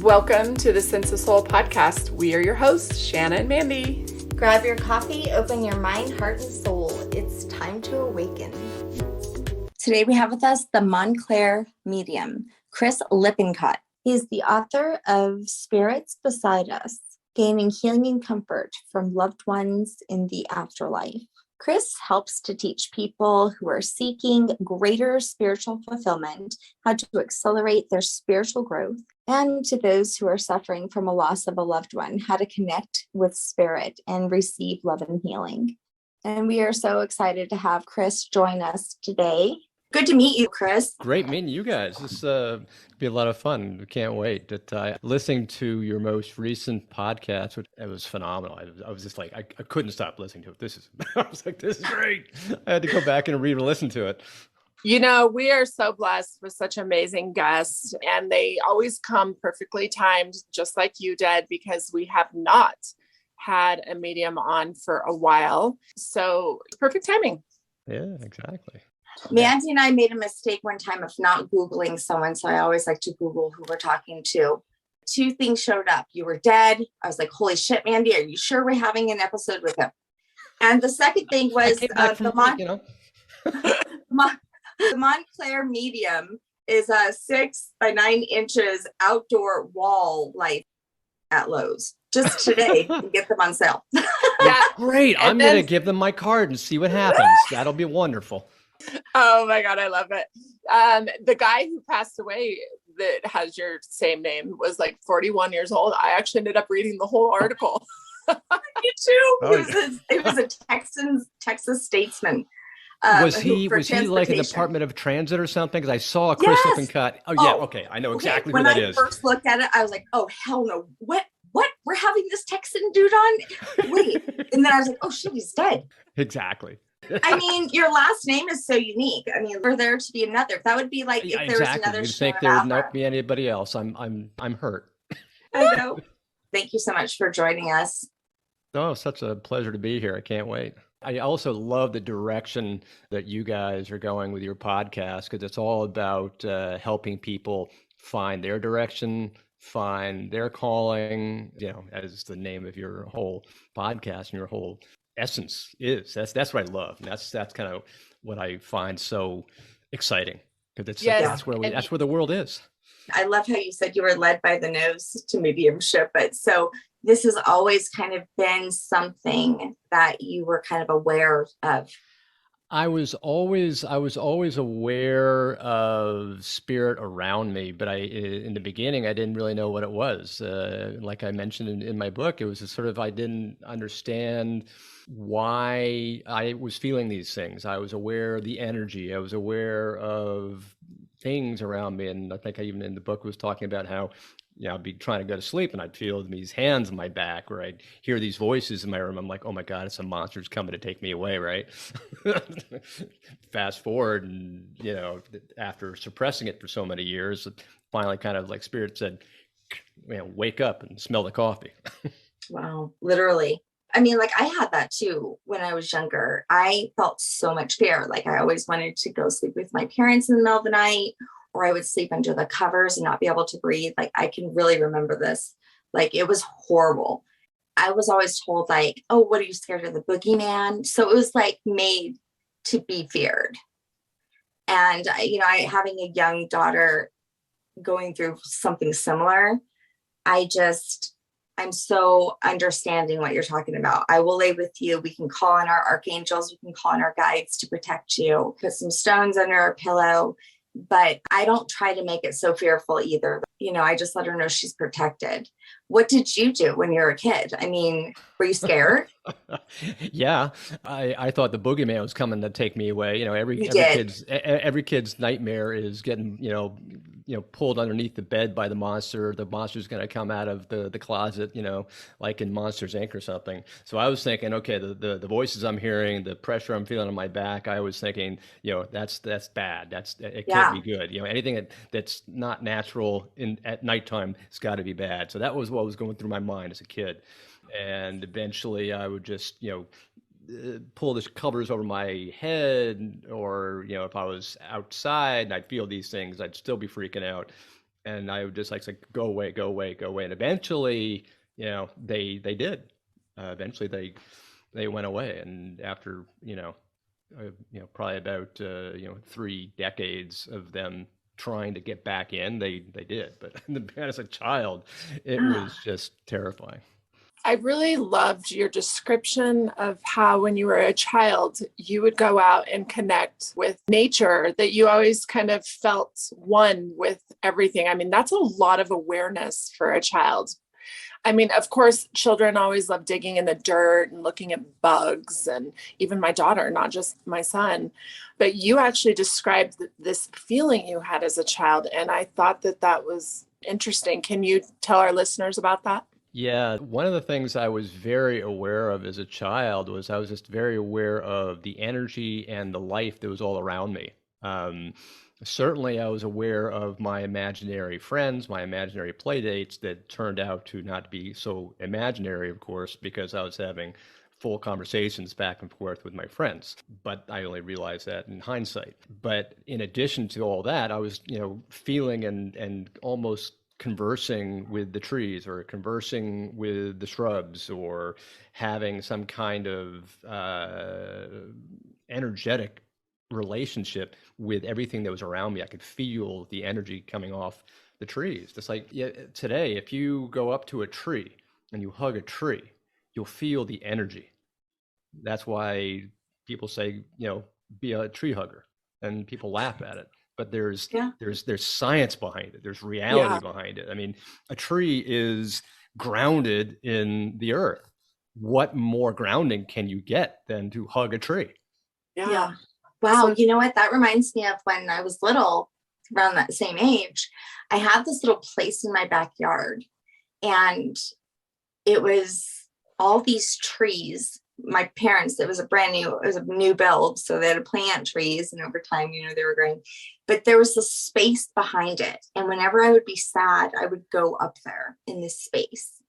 Welcome to the Sense of Soul podcast. We are your hosts, Shanna and Mandy. Grab your coffee, open your mind, heart, and soul. It's time to awaken. Today we have with us the MontClair medium, Chris Lippencott. He's the author of Spirits Beside Us, Gaining Healing and Comfort from Loved Ones in the Afterlife. Chris helps to teach people who are seeking greater spiritual fulfillment how to accelerate their spiritual growth, and to those who are suffering from a loss of a loved one, how to connect with spirit and receive love and healing. And we are so excited to have Chris join us today. Good to meet you, Chris. Great meeting you guys. This be a lot of fun. We can't wait. Listening to your most recent podcast, it was phenomenal. I was just like, I couldn't stop listening to it. I was like, this is great. I had to go back and listen to it. You know, we are so blessed with such amazing guests, and they always come perfectly timed, just like you did, because we have not had a medium on for a while. So it's perfect timing. Yeah, exactly. Mandy and I made a mistake one time of not Googling someone. So I always like to Google who we're talking to. Two things showed up. You were dead. I was like, holy shit, Mandy, are you sure we're having an episode with him? And the second thing was the MontClair medium is a 6 by 9 inches outdoor wall light at Lowe's. Just today, you can get them on sale. Yeah, great. I'm going to give them my card and see what happens. That'll be wonderful. Oh my God, I love it. The guy who passed away that has your same name was like 41 years old. I actually ended up reading the whole article. Me too. Oh, it was a Texas statesman. Was he like a Department of Transit or something? Because I saw a Chris Lippencott. Oh yeah, okay. I know exactly who that is. When I first looked at it, I was like, oh hell no. What? We're having this Texan dude on? Wait. And then I was like, oh shit, he's dead. Exactly. I mean, your last name is so unique. I mean, for there to be another, that would be like if there was another. You'd think there would not be anybody else. I'm hurt. I know. Thank you so much for joining us. Oh, such a pleasure to be here. I can't wait. I also love the direction that you guys are going with your podcast, because it's all about helping people find their direction, find their calling, as the name of your whole podcast and your whole essence is. That's what I love. And that's kind of what I find so exciting, because that's where the world is. I love how you said you were led by the nose to mediumship, but so this has always kind of been something that you were kind of aware of. I was always aware of spirit around me, but in the beginning, I didn't really know what it was. Like I mentioned in my book, it was I didn't understand why I was feeling these things. I was aware of the energy. I was aware of things around me. And I think I even in the book was talking about how, I'd be trying to go to sleep and I'd feel these hands on my back, or I'd hear these voices in my room. I'm like, oh my God, it's a monster's coming to take me away, right? Fast forward, and, after suppressing it for so many years, finally kind of like spirit said, wake up and smell the coffee. Wow, literally. I mean, like I had that too when I was younger. I felt so much fear. Like I always wanted to go sleep with my parents in the middle of the night, or I would sleep under the covers and not be able to breathe. Like I can really remember this. Like it was horrible. I was always told like, oh, what are you scared of, the boogeyman? So it was like made to be feared. And, I having a young daughter going through something similar, I'm so understanding what you're talking about. I will lay with you. We can call on our archangels. We can call on our guides to protect you. Put some stones under our pillow. But I don't try to make it so fearful either. I just let her know she's protected. What did you do when you were a kid? I mean, were you scared? Yeah, I thought the boogeyman was coming to take me away. Every kid's nightmare is getting pulled underneath the bed by the monster. The monster's going to come out of the closet, like in Monsters Inc. or something. So I was thinking, okay, the voices I'm hearing, the pressure I'm feeling on my back, I was thinking, that's bad. It can't be good. Anything that's not natural at nighttime has got to be bad. So that was what was going through my mind as a kid. And eventually I would just, pull the covers over my head, or, if I was outside and I'd feel these things, I'd still be freaking out. And I would just like say, go away, go away, go away. And eventually, they did. Eventually they went away. And after, probably about, 3 decades of them trying to get back in, they did. But as a child, it was just terrifying. I really loved your description of how when you were a child, you would go out and connect with nature, that you always kind of felt one with everything. I mean, that's a lot of awareness for a child. I mean, of course, children always love digging in the dirt and looking at bugs, and even my daughter, not just my son. But you actually described this feeling you had as a child, and I thought that was interesting. Can you tell our listeners about that? Yeah, one of the things I was very aware of as a child was I was just very aware of the energy and the life that was all around me. Certainly, I was aware of my imaginary friends, my imaginary play dates that turned out to not be so imaginary, of course, because I was having full conversations back and forth with my friends. But I only realized that in hindsight. But in addition to all that, I was, feeling and almost conversing with the trees or conversing with the shrubs or having some kind of energetic relationship with everything that was around me. I could feel the energy coming off the trees. Just like today, if you go up to a tree and you hug a tree, you'll feel the energy. That's why people say, be a tree hugger, and people laugh at it. But there's science behind it. There's reality behind it. I mean, a tree is grounded in the earth. What more grounding can you get than to hug a tree? Yeah. Wow. You know what? That reminds me of when I was little, around that same age. I had this little place in my backyard, and it was all these trees. My parents, it was a new build. So they had to plant trees, and over time, they were growing, but there was this space behind it. And whenever I would be sad, I would go up there in this space.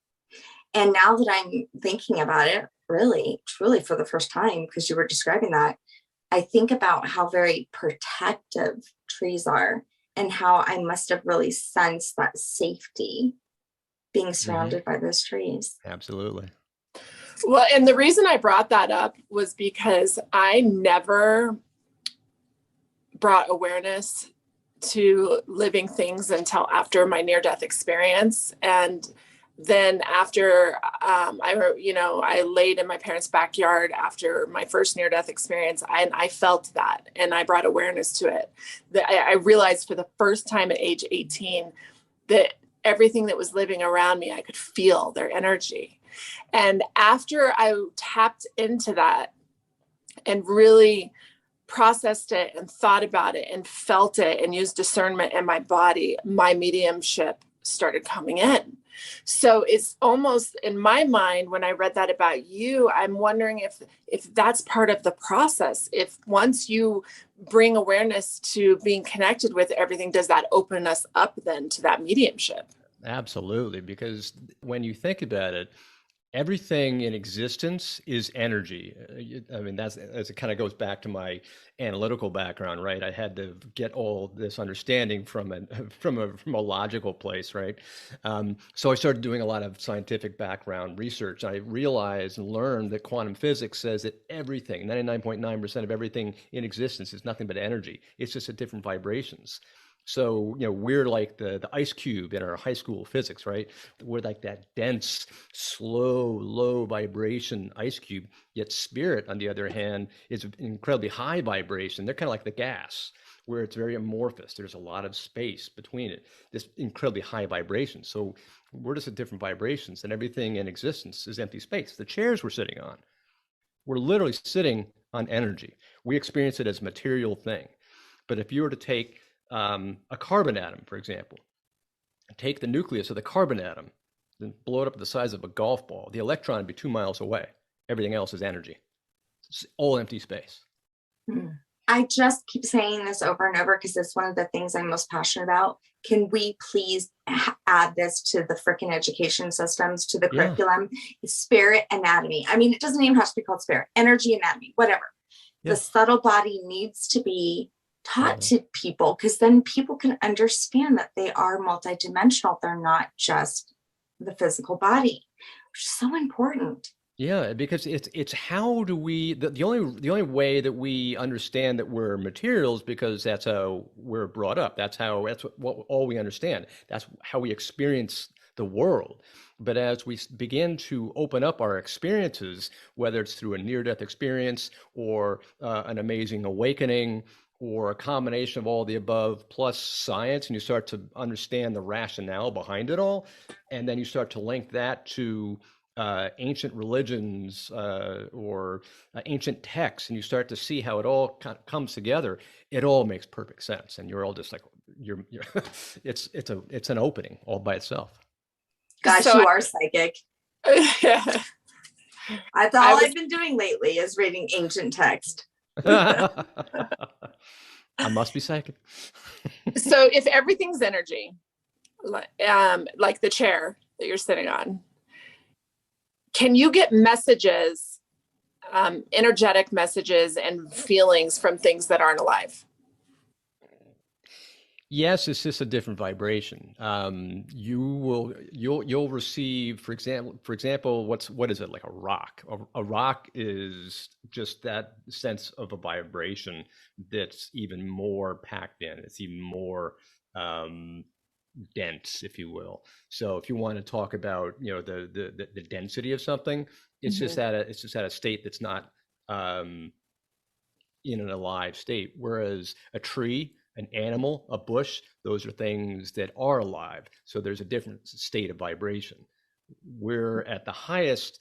And now that I'm thinking about it, really, truly for the first time, because you were describing that, I think about how very protective trees are and how I must have really sensed that safety being surrounded by those trees. Absolutely. Well, and the reason I brought that up was because I never brought awareness to living things until after my near-death experience. And then after I laid in my parents' backyard after my first near-death experience, and I felt that, and I brought awareness to it. That I realized for the first time at age 18 that everything that was living around me, I could feel their energy. And after I tapped into that and really processed it and thought about it and felt it and used discernment in my body, my mediumship started coming in. So it's almost, in my mind, when I read that about you, I'm wondering if that's part of the process. If once you bring awareness to being connected with everything, does that open us up then to that mediumship? Absolutely. Because when you think about it, everything in existence is energy. I mean, that's as it kind of goes back to my analytical background, right? I had to get all this understanding from a logical place, right? So I started doing a lot of scientific background research. I realized and learned that quantum physics says that everything, 99.9% of everything in existence, is nothing but energy. It's just at different vibrations. So, we're like the ice cube in our high school physics, right? We're like that dense, slow, low vibration ice cube. Yet spirit, on the other hand, is incredibly high vibration. They're kind of like the gas, where it's very amorphous. There's a lot of space between it, this incredibly high vibration. So we're just at different vibrations, and everything in existence is empty space. The chairs we're sitting on, we're literally sitting on energy. We experience it as a material thing. But if you were to take a carbon atom, for example, take the nucleus of the carbon atom and blow it up to the size of a golf ball, the electron would be 2 miles away. Everything else is energy. It's all empty space. I just keep saying this over and over because it's one of the things I'm most passionate about. Can we please add this to the freaking education systems, to the curriculum? Spirit anatomy. I mean, it doesn't even have to be called spirit, energy anatomy, whatever. The subtle body needs to be taught to people, because then people can understand that they are multidimensional. They're not just the physical body, which is so important. Yeah, because it's how do we the only way that we understand that we're materials, because that's how we're brought up. That's what all we understand. That's how we experience the world. But as we begin to open up our experiences, whether it's through a near-death experience or an amazing awakening or a combination of all the above plus science, and you start to understand the rationale behind it all, and then you start to link that to ancient religions or ancient texts, and you start to see how it all kind of comes together, it all makes perfect sense, and you're all just like you're it's an opening all by itself. Gosh, so you are psychic. That's all I've been doing lately is reading ancient text. I must be psychic. So if everything's energy, like the chair that you're sitting on, can you get messages, energetic messages and feelings from things that aren't alive? Yes, it's just a different vibration. You'll receive, for example, what is it, like a rock? A rock is just that sense of a vibration that's even more packed in. It's even more dense, if you will. So if you want to talk about, the density of something, it's just at a state that's not in an alive state. Whereas a tree, an animal, a bush, those are things that are alive. So there's a different state of vibration. We're at the highest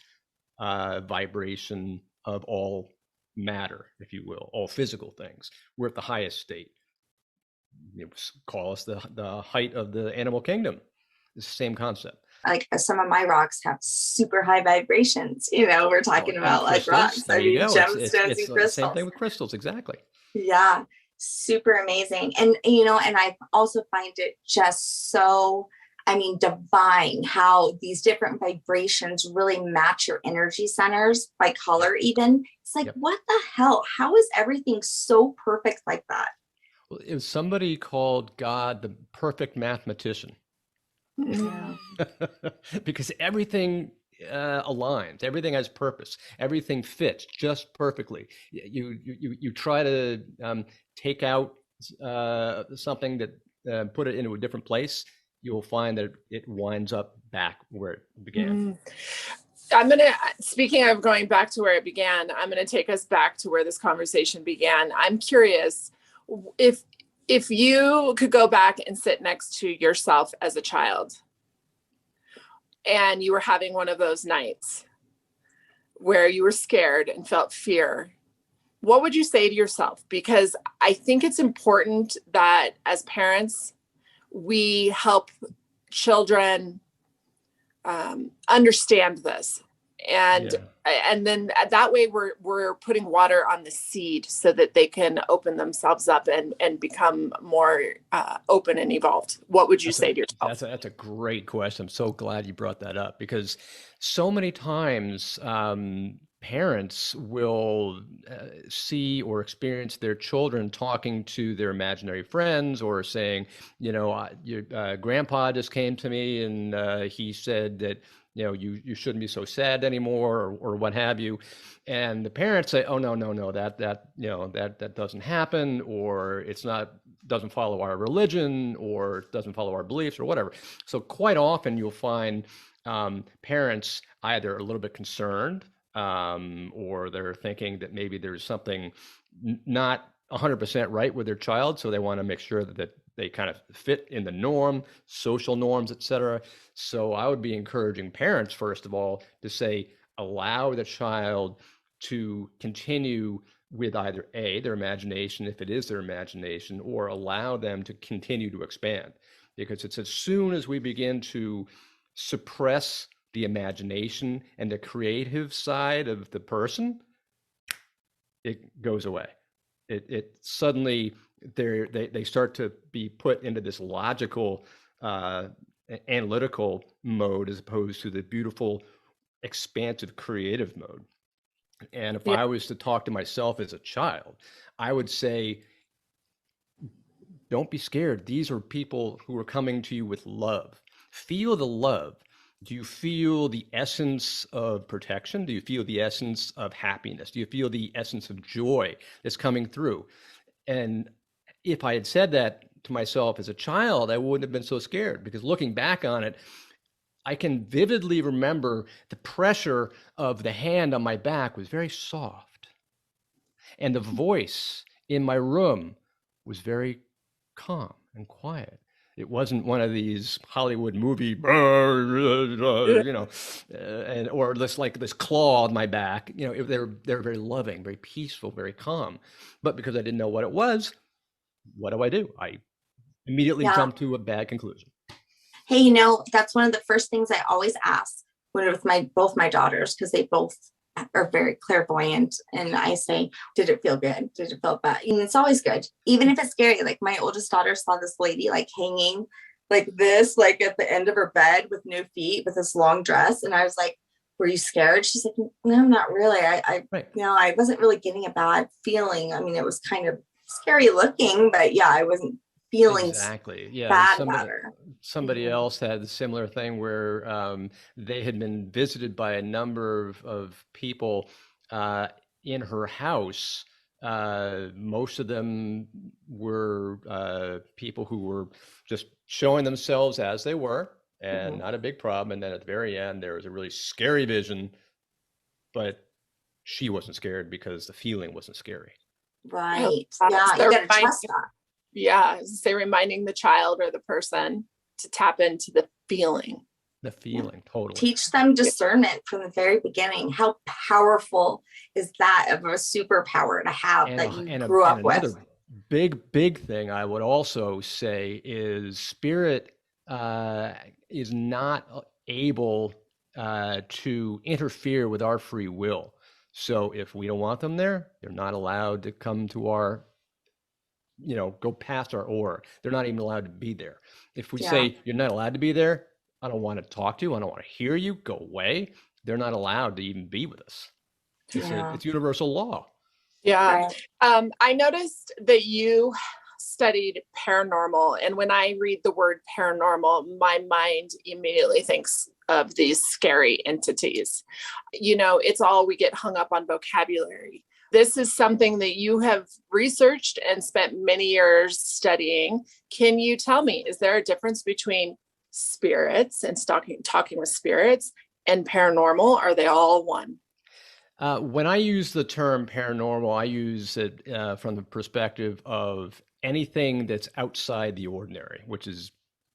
vibration of all matter, if you will, all physical things. We're at the highest state. Call us the height of the animal kingdom. It's the same concept. Like some of my rocks have super high vibrations. We're talking about like rocks. I mean, gemstones and crystals. Same thing with crystals, exactly. Yeah, super amazing. And and I also find it just so, divine how these different vibrations really match your energy centers by color even. It's like, What the hell? How is everything so perfect like that? Well, it was somebody called God the perfect mathematician. Yeah. Because everything aligns, everything has purpose, everything fits just perfectly. You try to take out something that put it into a different place, you'll find that it winds up back where it began. Speaking of going back to where it began, I'm going to take us back to where this conversation began. I'm curious if you could go back and sit next to yourself as a child and you were having one of those nights where you were scared and felt fear, what would you say to yourself? Because I think it's important that as parents, we help children understand this. And then that way we're putting water on the seed so that they can open themselves up and become more open and evolved. What would you say to yourself? That's a great question. I'm so glad you brought that up, because so many times parents will see or experience their children talking to their imaginary friends or saying, your grandpa just came to me and he said that you shouldn't be so sad anymore, or what have you. And the parents say, oh, no, that doesn't happen, or doesn't follow our religion, or doesn't follow our beliefs, or whatever. So quite often you'll find parents either a little bit concerned, or they're thinking that maybe there's something not 100% right with their child. So they want to make sure that they kind of fit in the norm, social norms, et cetera. So I would be encouraging parents, first of all, to say, allow the child to continue with either their imagination, if it is their imagination, or allow them to continue to expand. Because it's as soon as we begin to suppress the imagination and the creative side of the person, it goes away. It suddenly they start to be put into this logical, analytical mode, as opposed to the beautiful, expansive, creative mode. And if I was to talk to myself as a child, I would say, Don't be scared. These are people who are coming to you with love. Feel the love. Do you feel the essence of protection? Do you feel the essence of happiness? Do you feel the essence of joy that's coming through? And if I had said that to myself as a child, I wouldn't have been so scared, because looking back on it, I can vividly remember the pressure of the hand on my back was very soft. And the voice in my room was very calm and quiet. It wasn't one of these Hollywood movie, and or this claw on my back. They're very loving, very peaceful, very calm. But because I didn't know what it was, what do? I immediately jumped to a bad conclusion. Hey, that's one of the first things I always ask when with both my daughters, because they both are very clairvoyant. And I say, did it feel good? Did it feel bad? And it's always good. Even if it's scary. Like my oldest daughter saw this lady like hanging like this, like at the end of her bed with no feet with this long dress. And I was like, were you scared? She's like, no, not really. I wasn't really getting a bad feeling. I mean, it was kind of scary looking, but I wasn't feeling exactly bad about her. Somebody else had a similar thing where they had been visited by a number of people in her house. Most of them were people who were just showing themselves as they were, and not a big problem. And then at the very end, there was a really scary vision, but she wasn't scared because the feeling wasn't scary. Right. You gotta trust that. Yeah, say reminding the child or the person to tap into the feeling. The feeling, totally. Teach them discernment from the very beginning. How powerful is that of a superpower to have that you grew up with? Another big thing I would also say is spirit is not able to interfere with our free will. So if we don't want them there, they're not allowed to come to our go past our aura. They're not even allowed to be there. If we say you're not allowed to be there, I don't want to talk to you, I don't want to hear you, go away, they're not allowed to even be with us. It's universal law. Yeah. Right. I noticed that you studied paranormal, and when I read the word paranormal, my mind immediately thinks of these scary entities. It's all, we get hung up on vocabulary. This is something that you have researched and spent many years studying. Can you tell me, is there a difference between spirits and talking with spirits and paranormal? Are they all one? When I use the term paranormal, I use it from the perspective of anything that's outside the ordinary, which is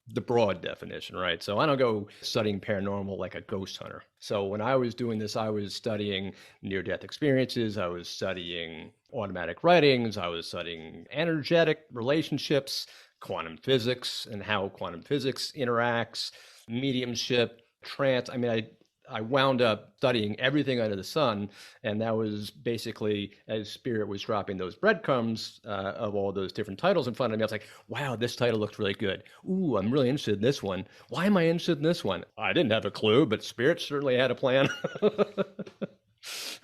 the broad definition, right? So I don't go studying paranormal like a ghost hunter. So when I was doing this, I was studying near-death experiences, I was studying automatic writings, I was studying energetic relationships, quantum physics and how quantum physics interacts, mediumship, trance. I mean, I wound up studying everything under the sun, and that was basically as spirit was dropping those breadcrumbs of all those different titles in front of me. I was like, wow, this title looks really good. Ooh, I'm really interested in this one. Why am I interested in this one? I didn't have a clue, but spirit certainly had a plan.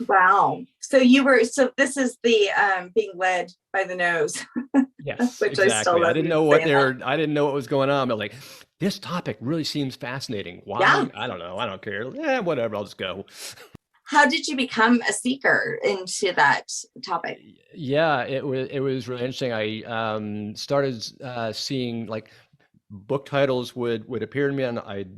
Wow. So this is the being led by the nose. Yes, which exactly. I didn't know what was going on. But like, this topic really seems fascinating. Why? Yeah. I don't know. I don't care. Yeah, whatever. I'll just go. How did you become a seeker into that topic? Yeah, it was really interesting. I started seeing like book titles would appear to me, and I'd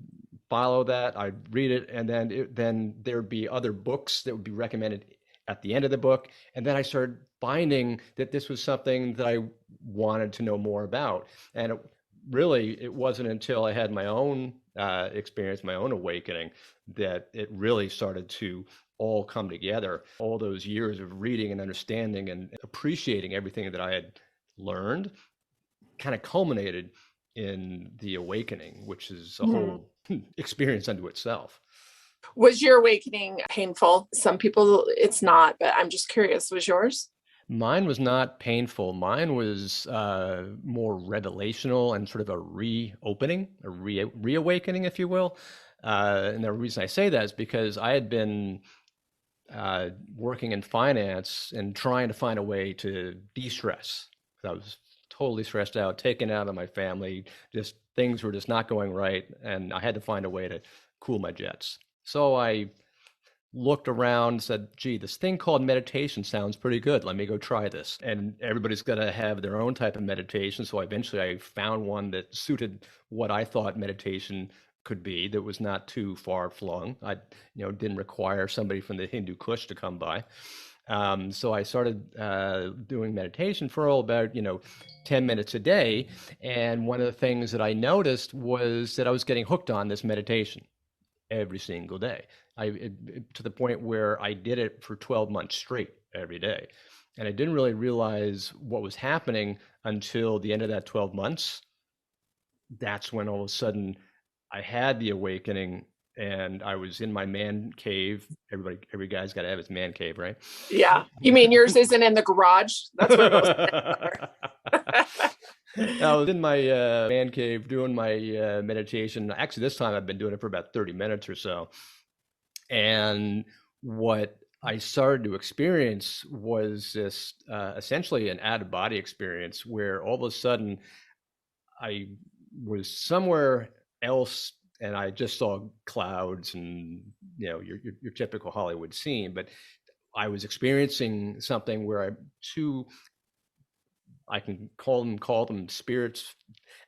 follow that. I'd read it, and then there'd be other books that would be recommended at the end of the book. And then I started finding that this was something that I wanted to know more about. And it wasn't until I had my own experience, my own awakening, that it really started to all come together. All those years of reading and understanding and appreciating everything that I had learned kind of culminated in the awakening, which is a whole experience unto itself. Was your awakening painful? Some people it's not, but I'm just curious, was yours? Mine was not painful. Mine was more revelational and sort of a reopening, a reawakening, if you will. And the reason I say that is because I had been working in finance and trying to find a way to de-stress. I was totally stressed out, taken out of my family. Just things were just not going right. And I had to find a way to cool my jets. So I looked around, said, gee, this thing called meditation sounds pretty good. Let me go try this. And everybody's got to have their own type of meditation. So eventually I found one that suited what I thought meditation could be, that was not too far flung. I, didn't require somebody from the Hindu Kush to come by. So I started doing meditation for about 10 minutes a day. And one of the things that I noticed was that I was getting hooked on this meditation every single day. To the point where I did it for 12 months straight every day. And I didn't really realize what was happening until the end of that 12 months. That's when all of a sudden I had the awakening, and I was in my man cave. Every guy's got to have his man cave, right? Yeah. You mean yours isn't in the garage? That's where most are. I was in my man cave doing my meditation. Actually, this time I've been doing it for about 30 minutes or so. And what I started to experience was this essentially an out-of-body experience, where all of a sudden I was somewhere else and I just saw clouds and your typical Hollywood scene. But I was experiencing something where I can call them spirits,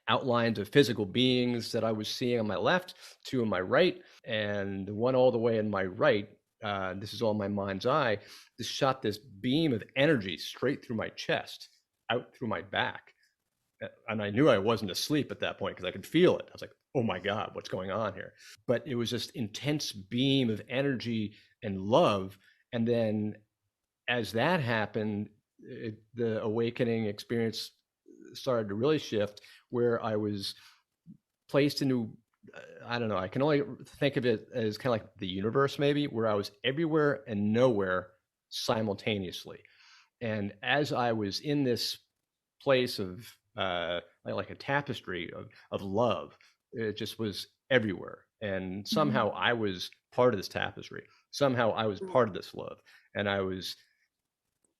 outlines of physical beings that I was seeing on my left, two on my right, and the one all the way in my right. This is all my mind's eye. Just shot this beam of energy straight through my chest, out through my back. And I knew I wasn't asleep at that point because I could feel it. I was like, oh my God, what's going on here? But it was this intense beam of energy and love. And then as that happened, the awakening experience started to really shift, where I was placed into, I don't know, I can only think of it as kind of like the universe, maybe, where I was everywhere and nowhere simultaneously. And as I was in this place of like a tapestry of love, it just was everywhere. And somehow I was part of this tapestry. Somehow I was part of this love. And I was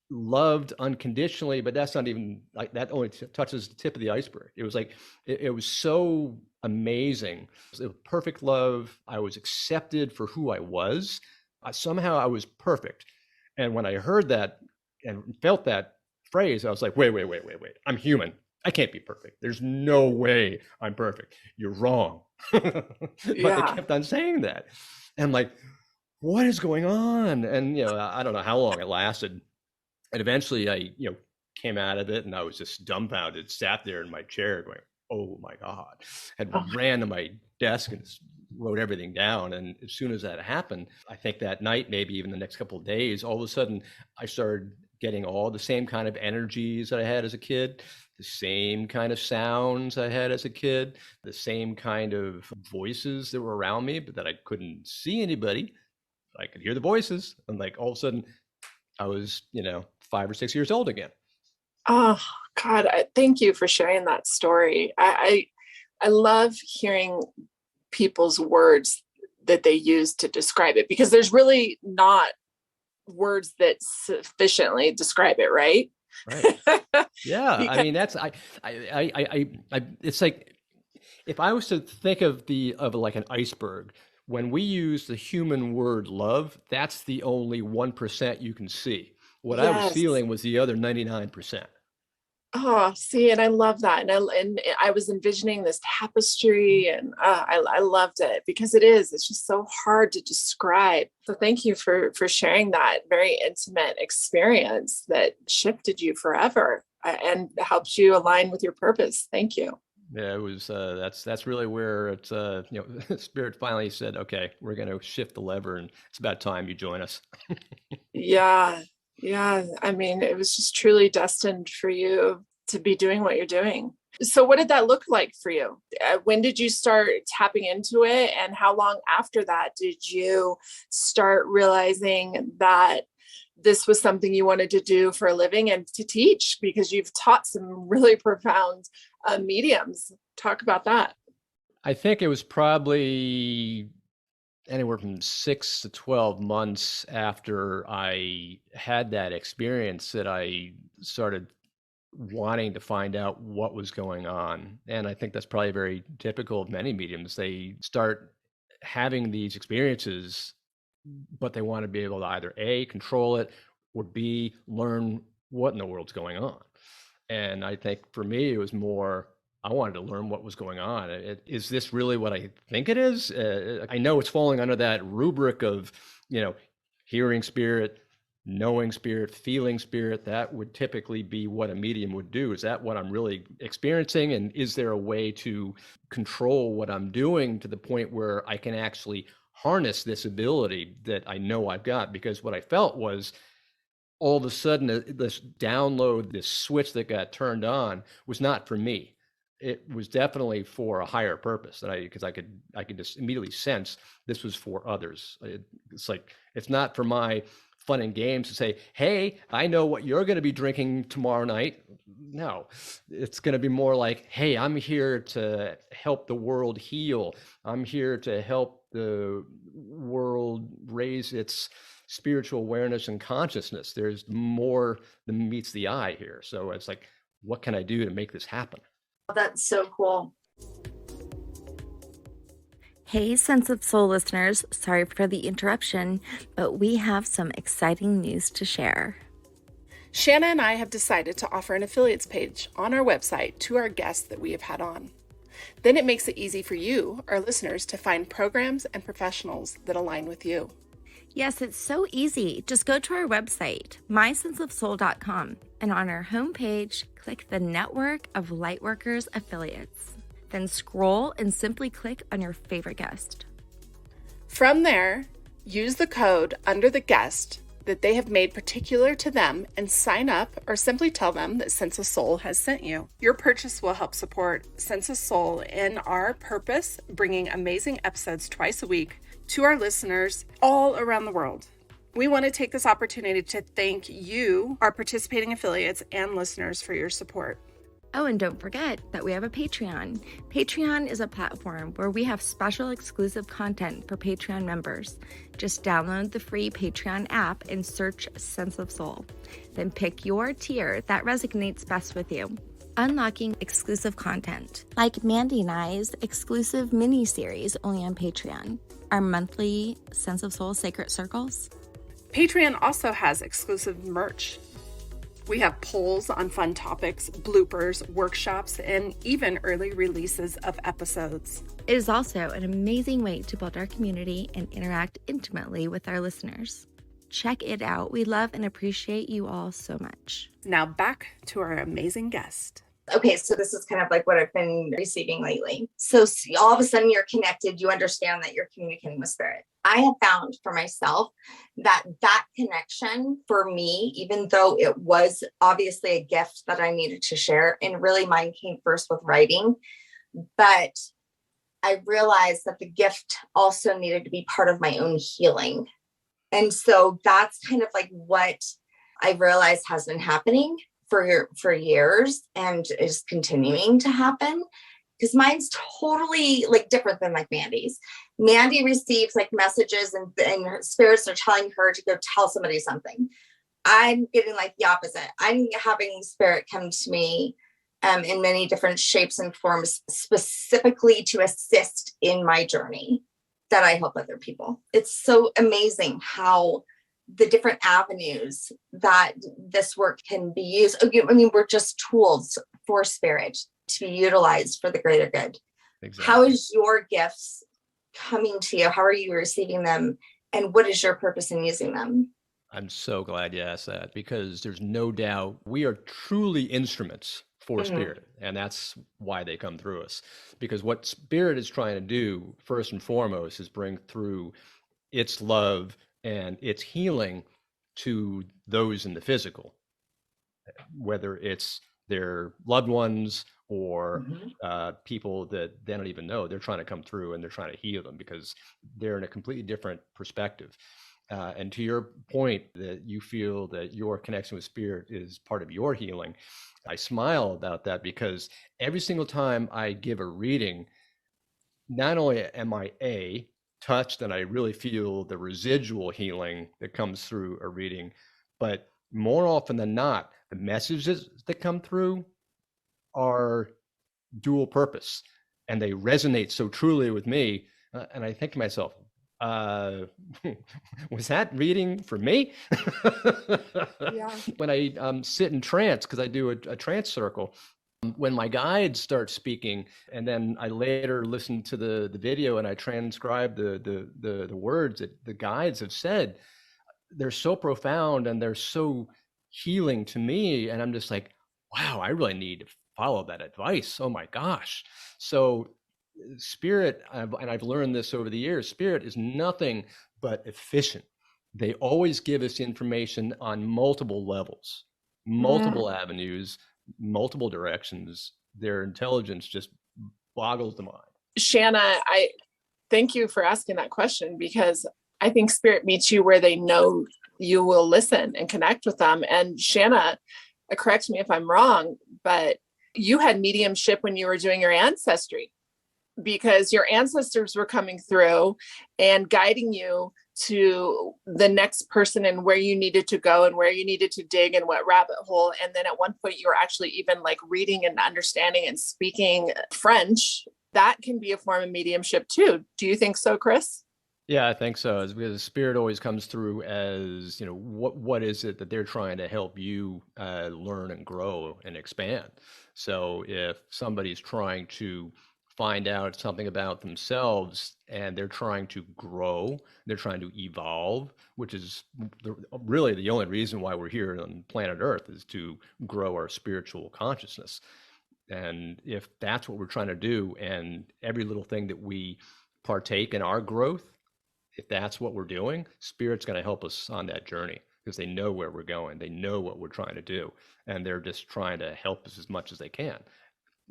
loved unconditionally, but that's not even like that, only touches the tip of the iceberg. It was like it was so amazing. It was perfect love. I was accepted for who I was. Somehow I was perfect. And when I heard that and felt that phrase, I was like, wait, I'm human. I can't be perfect. There's no way I'm perfect. You're wrong. But they kept on saying that. And I'm like, what is going on? And I don't know how long it lasted. And eventually I, came out of it, and I was just dumbfounded, sat there in my chair going, oh my God. Had ran to my desk and wrote everything down. And as soon as that happened, I think that night, maybe even the next couple of days, all of a sudden I started getting all the same kind of energies that I had as a kid, the same kind of sounds I had as a kid, the same kind of voices that were around me, but that I couldn't see anybody. I could hear the voices. And like all of a sudden I was, 5 or 6 years old again. Oh God, thank you for sharing that story. I love hearing people's words that they use to describe it, because there's really not words that sufficiently describe it, right? Right. Yeah. I mean, that's I it's like, if I was to think of like an iceberg, when we use the human word love, that's the only 1% you can see. What I was feeling was the other 99%. Oh, see, and I love that. And I was envisioning this tapestry, and I loved it, because it's just so hard to describe. So thank you for sharing that very intimate experience that shifted you forever and helped you align with your purpose. Thank you. Yeah, it was, that's really where it's, Spirit finally said, okay, we're going to shift the lever, and it's about time you join us. Yeah. Yeah. I mean, it was just truly destined for you to be doing what you're doing. So what did that look like for you? When did you start tapping into it? And how long after that did you start realizing that this was something you wanted to do for a living and to teach? Because you've taught some really profound mediums. Talk about that. I think it was probably anywhere from 6 to 12 months after I had that experience that I started wanting to find out what was going on. And I think that's probably very typical of many mediums. They start having these experiences, but they want to be able to either A, control it, or B, learn what in the world's going on. And I think for me, it was more, I wanted to learn what was going on. Is this really what I think it is? I know it's falling under that rubric of, hearing spirit, knowing spirit, feeling spirit. That would typically be what a medium would do. Is that what I'm really experiencing? And is there a way to control what I'm doing to the point where I can actually harness this ability that I know I've got? Because what I felt was, all of a sudden, this download, this switch that got turned on was not for me. It was definitely for a higher purpose. Because I could just immediately sense this was for others. It's like, it's not for my fun and games to say, hey, I know what you're going to be drinking tomorrow night. No, it's going to be more like, hey, I'm here to help the world heal. I'm here to help the world raise its spiritual awareness and consciousness. There's more than meets the eye here. So it's like, what can I do to make this happen? That's so cool. Hey, Sense of Soul listeners, sorry for the interruption, but we have some exciting news to share. Shanna and I have decided to offer an affiliates page on our website to our guests that we have had on. Then it makes it easy for you, our listeners, to find programs and professionals that align with you. Yes, it's so easy. Just go to our website, mysenseofsoul.com, and on our homepage, click the Network of Lightworkers Affiliates. Then scroll and simply click on your favorite guest. From there, use the code under the guest that they have made particular to them and sign up, or simply tell them that Sense of Soul has sent you. Your purchase will help support Sense of Soul in our purpose, bringing amazing episodes twice a week to our listeners all around the world. We want to take this opportunity to thank you, our participating affiliates and listeners, for your support. Oh, and don't forget that we have a Patreon. Patreon is a platform where we have special exclusive content for Patreon members. Just download the free Patreon app and search Sense of Soul. Then pick your tier that resonates best with you. Unlocking exclusive content, like Mandy and I's exclusive mini-series only on Patreon. Our monthly Sense of Soul Sacred Circles. Patreon also has exclusive merch. We have polls on fun topics, bloopers, workshops, and even early releases of episodes. It is also an amazing way to build our community and interact intimately with our listeners. Check it out. We love and appreciate you all so much. Now back to our amazing guest. Okay, so this is kind of like what I've been receiving lately. So all of a sudden you're connected, you understand that you're communicating with spirit. I have found for myself that connection for me, even though it was obviously a gift that I needed to share, and really mine came first with writing, but I realized that the gift also needed to be part of my own healing. And so that's kind of like what I realized has been happening for years and is continuing to happen, because mine's totally like different than like Mandy's. Mandy receives like messages and her spirits are telling her to go tell somebody something. I'm getting like the opposite. I'm having spirit come to me in many different shapes and forms, specifically to assist in my journey that I help other people. It's so amazing how the different avenues that this work can be used. I mean, we're just tools for spirit to be utilized for the greater good. Exactly. How is your gifts coming to you? How are you receiving them? And what is your purpose in using them? I'm so glad you asked that, because there's no doubt we are truly instruments for spirit. And that's why they come through us. Because what spirit is trying to do, first and foremost, is bring through its love and its healing to those in the physical, whether it's their loved ones or people that they don't even know. They're trying to come through and they're trying to heal them because they're in a completely different perspective. And to your point that you feel that your connection with spirit is part of your healing, I smile about that, because every single time I give a reading, not only am I touched and I really feel the residual healing that comes through a reading, but more often than not, the messages that come through are dual purpose, and they resonate so truly with me. And I think to myself, was that reading for me? Yeah. When I sit in trance, because I do a trance circle, when my guides start speaking, and then I later listen to the video and I transcribe the words that the guides have said, they're so profound and they're so healing to me. And I'm just like, wow, I really need to follow that advice. Oh my gosh. So spirit, and I've learned this over the years, spirit is nothing but efficient. They always give us information on multiple levels, multiple avenues, multiple directions. Their intelligence just boggles the mind. Shanna, I thank you for asking that question, because I think spirit meets you where they know you will listen and connect with them. And Shanna, correct me if I'm wrong, but you had mediumship when you were doing your ancestry, because your ancestors were coming through and guiding you to the next person and where you needed to go and where you needed to dig and what rabbit hole. And then at one point you were actually even like reading and understanding and speaking French. That can be a form of mediumship too. Do you think so, Chris? Yeah, I think so. Because the spirit always comes through as, what is it that they're trying to help you learn and grow and expand. So if somebody's trying to find out something about themselves and they're trying to grow, they're trying to evolve, which is really the only reason why we're here on planet Earth, is to grow our spiritual consciousness. And if that's what we're trying to do, and every little thing that we partake in our growth, if that's what we're doing, spirit's going to help us on that journey, because they know where we're going. They know what we're trying to do. And they're just trying to help us as much as they can.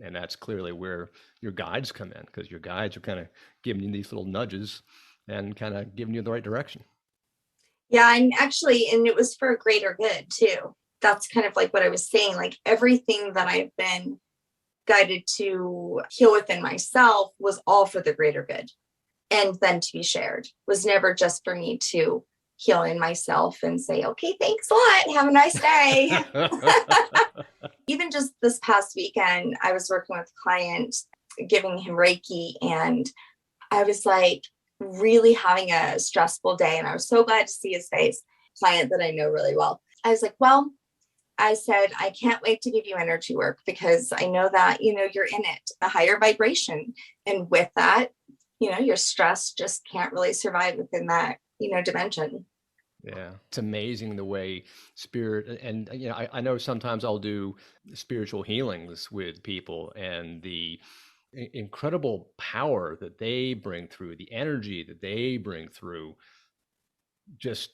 And that's clearly where your guides come in, because your guides are kind of giving you these little nudges and kind of giving you the right direction. Yeah, and actually, and it was for a greater good too. That's kind of like what I was saying, like everything that I've been guided to heal within myself was all for the greater good. And then to be shared, was never just for me to heal in myself and say, okay, thanks a lot. Have a nice day. Even just this past weekend, I was working with a client, giving him Reiki, and I was like really having a stressful day. And I was so glad to see his face, client that I know really well. I was like, well, I said, I can't wait to give you energy work, because I know that, you're in it, a higher vibration. And with that, your stress just can't really survive within that, dimension. Yeah, it's amazing the way spirit, and I know sometimes I'll do spiritual healings with people, and the incredible power that they bring through, the energy that they bring through, just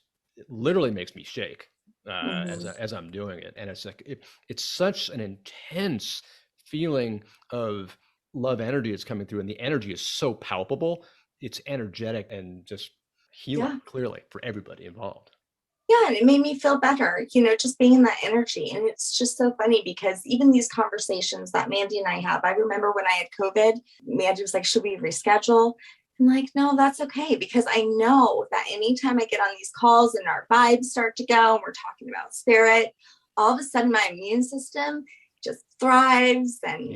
literally makes me shake as I'm doing it. And it's like it's such an intense feeling of love energy that's coming through, and the energy is so palpable. It's energetic and just healing, clearly, for everybody involved. Yeah, and it made me feel better, just being in that energy. And it's just so funny, because even these conversations that Mandy and I have, I remember when I had COVID, Mandy was like, should we reschedule? I'm like, no, that's okay, because I know that anytime I get on these calls and our vibes start to go and we're talking about spirit, all of a sudden my immune system just thrives. And,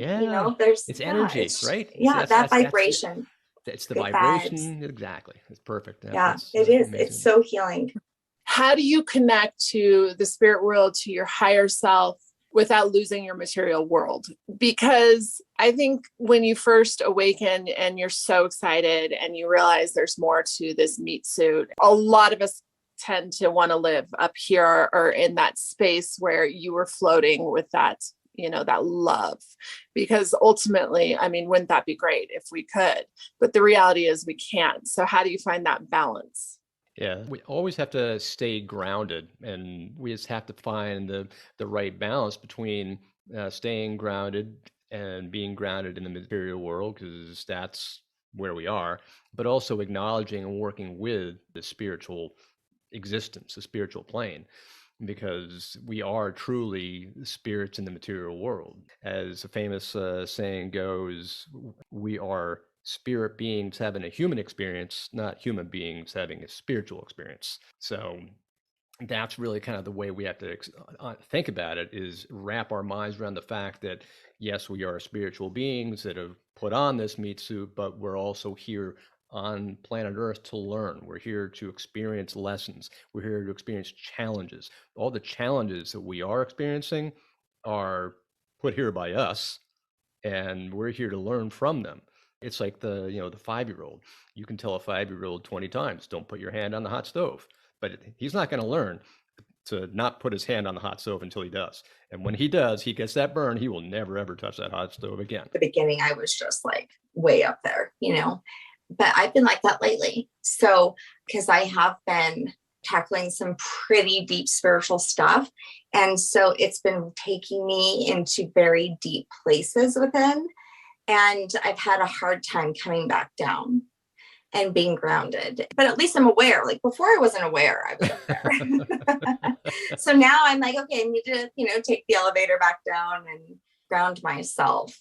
there's it's energy, right? That vibration. It's the vibration. Vibes. Exactly. It's perfect. Yeah, it is. Amazing. It's so healing. How do you connect to the spirit world, to your higher self, without losing your material world? Because I think when you first awaken and you're so excited and you realize there's more to this meat suit, a lot of us tend to want to live up here or in that space where you were floating with that, that love. Because ultimately, wouldn't that be great if we could? But the reality is we can't. So how do you find that balance? Yeah, we always have to stay grounded, and we just have to find the right balance between staying grounded and being grounded in the material world, because that's where we are, but also acknowledging and working with the spiritual existence, the spiritual plane, because we are truly spirits in the material world. As a famous saying goes, we are spirit beings having a human experience, not human beings having a spiritual experience. So that's really kind of the way we have to think about it, is wrap our minds around the fact that, yes, we are spiritual beings that have put on this meat suit, but we're also here on planet Earth to learn. We're here to experience lessons. We're here to experience challenges. All the challenges that we are experiencing are put here by us, and we're here to learn from them. It's like the 5-year-old. You can tell a 5-year-old 20 times, don't put your hand on the hot stove, but he's not going to learn to not put his hand on the hot stove until he does. And when he does, he gets that burn, he will never, ever touch that hot stove again. The beginning, I was just like way up there, but I've been like that lately. So, because I have been tackling some pretty deep spiritual stuff. And so it's been taking me into very deep places within. And I've had a hard time coming back down and being grounded. But at least I'm aware. Like before I wasn't aware, I was up there. So now I'm like, okay, I need to, take the elevator back down and ground myself.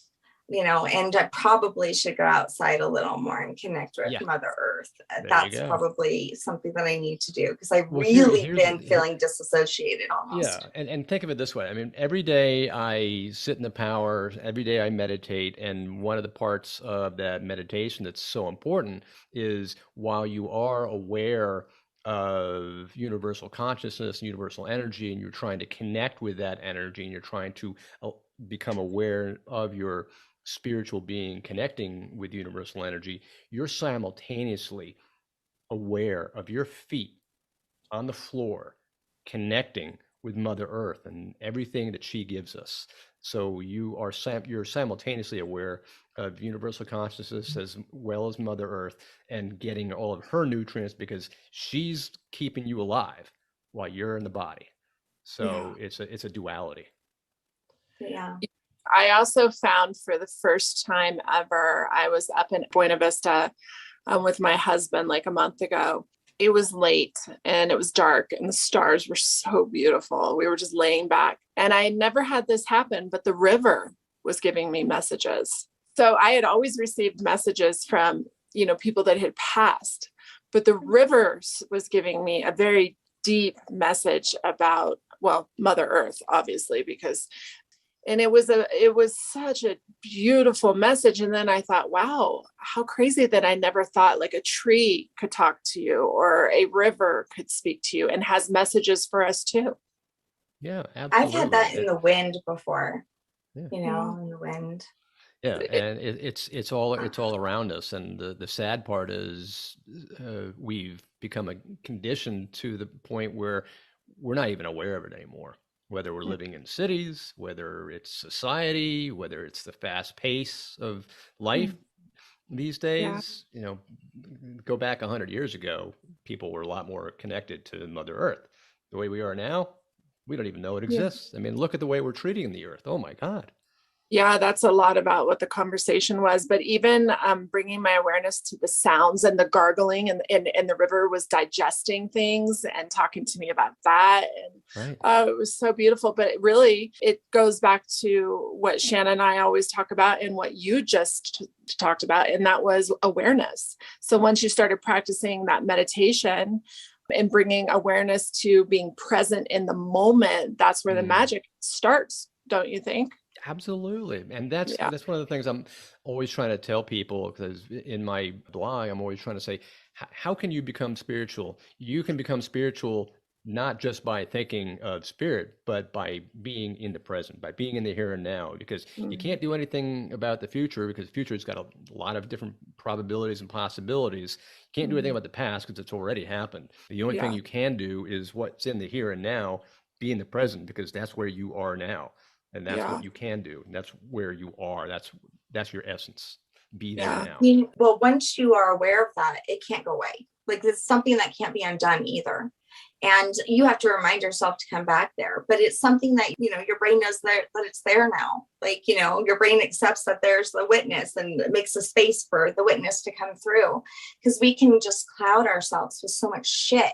And I probably should go outside a little more and connect with Mother Earth. That's probably something that I need to do, because I've really been feeling disassociated almost. Yeah. And think of it this way. I mean, every day I sit in the power, every day I meditate. And one of the parts of that meditation that's so important is, while you are aware of universal consciousness, universal energy, and you're trying to connect with that energy, and you're trying to become aware of your spiritual being connecting with universal energy, you're simultaneously aware of your feet on the floor connecting with Mother Earth and everything that she gives us. So you're simultaneously aware of universal consciousness as well as Mother Earth, and getting all of her nutrients, because she's keeping you alive while you're in the body. So it's a duality. Yeah. I also found, for the first time ever, I was up in Buena Vista with my husband like a month ago. It was late and it was dark and the stars were so beautiful. We were just laying back, and I had never had this happen, but the river was giving me messages. So I had always received messages from, people that had passed, but the river was giving me a very deep message about, Mother Earth, obviously, and it was such a beautiful message. And then I thought, wow, how crazy that I never thought like a tree could talk to you, or a river could speak to you and has messages for us too. Yeah, absolutely. I've had that in the wind before, Yeah. In the wind. Yeah, and it's all around us. And the sad part is we've become conditioned to the point where we're not even aware of it anymore. Whether we're living in cities, whether it's society, whether it's the fast pace of life these days, go back 100 years ago, people were a lot more connected to Mother Earth. The way we are now, we don't even know it exists. I mean, look at the way we're treating the earth. Oh my God. Yeah, that's a lot about what the conversation was. But even bringing my awareness to the sounds and the gargling, and the river was digesting things and talking to me about that. And it was so beautiful. But it goes back to what Shannon and I always talk about, and what you just talked about, and that was awareness. So once you started practicing that meditation and bringing awareness to being present in the moment, that's where the magic starts, don't you think? Absolutely. And that's one of the things I'm always trying to tell people, because in my blog, I'm always trying to say, how can you become spiritual? You can become spiritual not just by thinking of spirit, but by being in the present, by being in the here and now, because you can't do anything about the future, because the future's got a lot of different probabilities and possibilities. You can't do anything about the past because it's already happened. The only thing you can do is what's in the here and now, be in the present, because that's where you are now. And that's what you can do. And that's where you are. That's your essence. Be there now. Well, once you are aware of that, it can't go away. Like, it's something that can't be undone either. And you have to remind yourself to come back there. But it's something that, your brain knows that it's there now. Like, your brain accepts that there's the witness, and it makes a space for the witness to come through. Because we can just cloud ourselves with so much shit.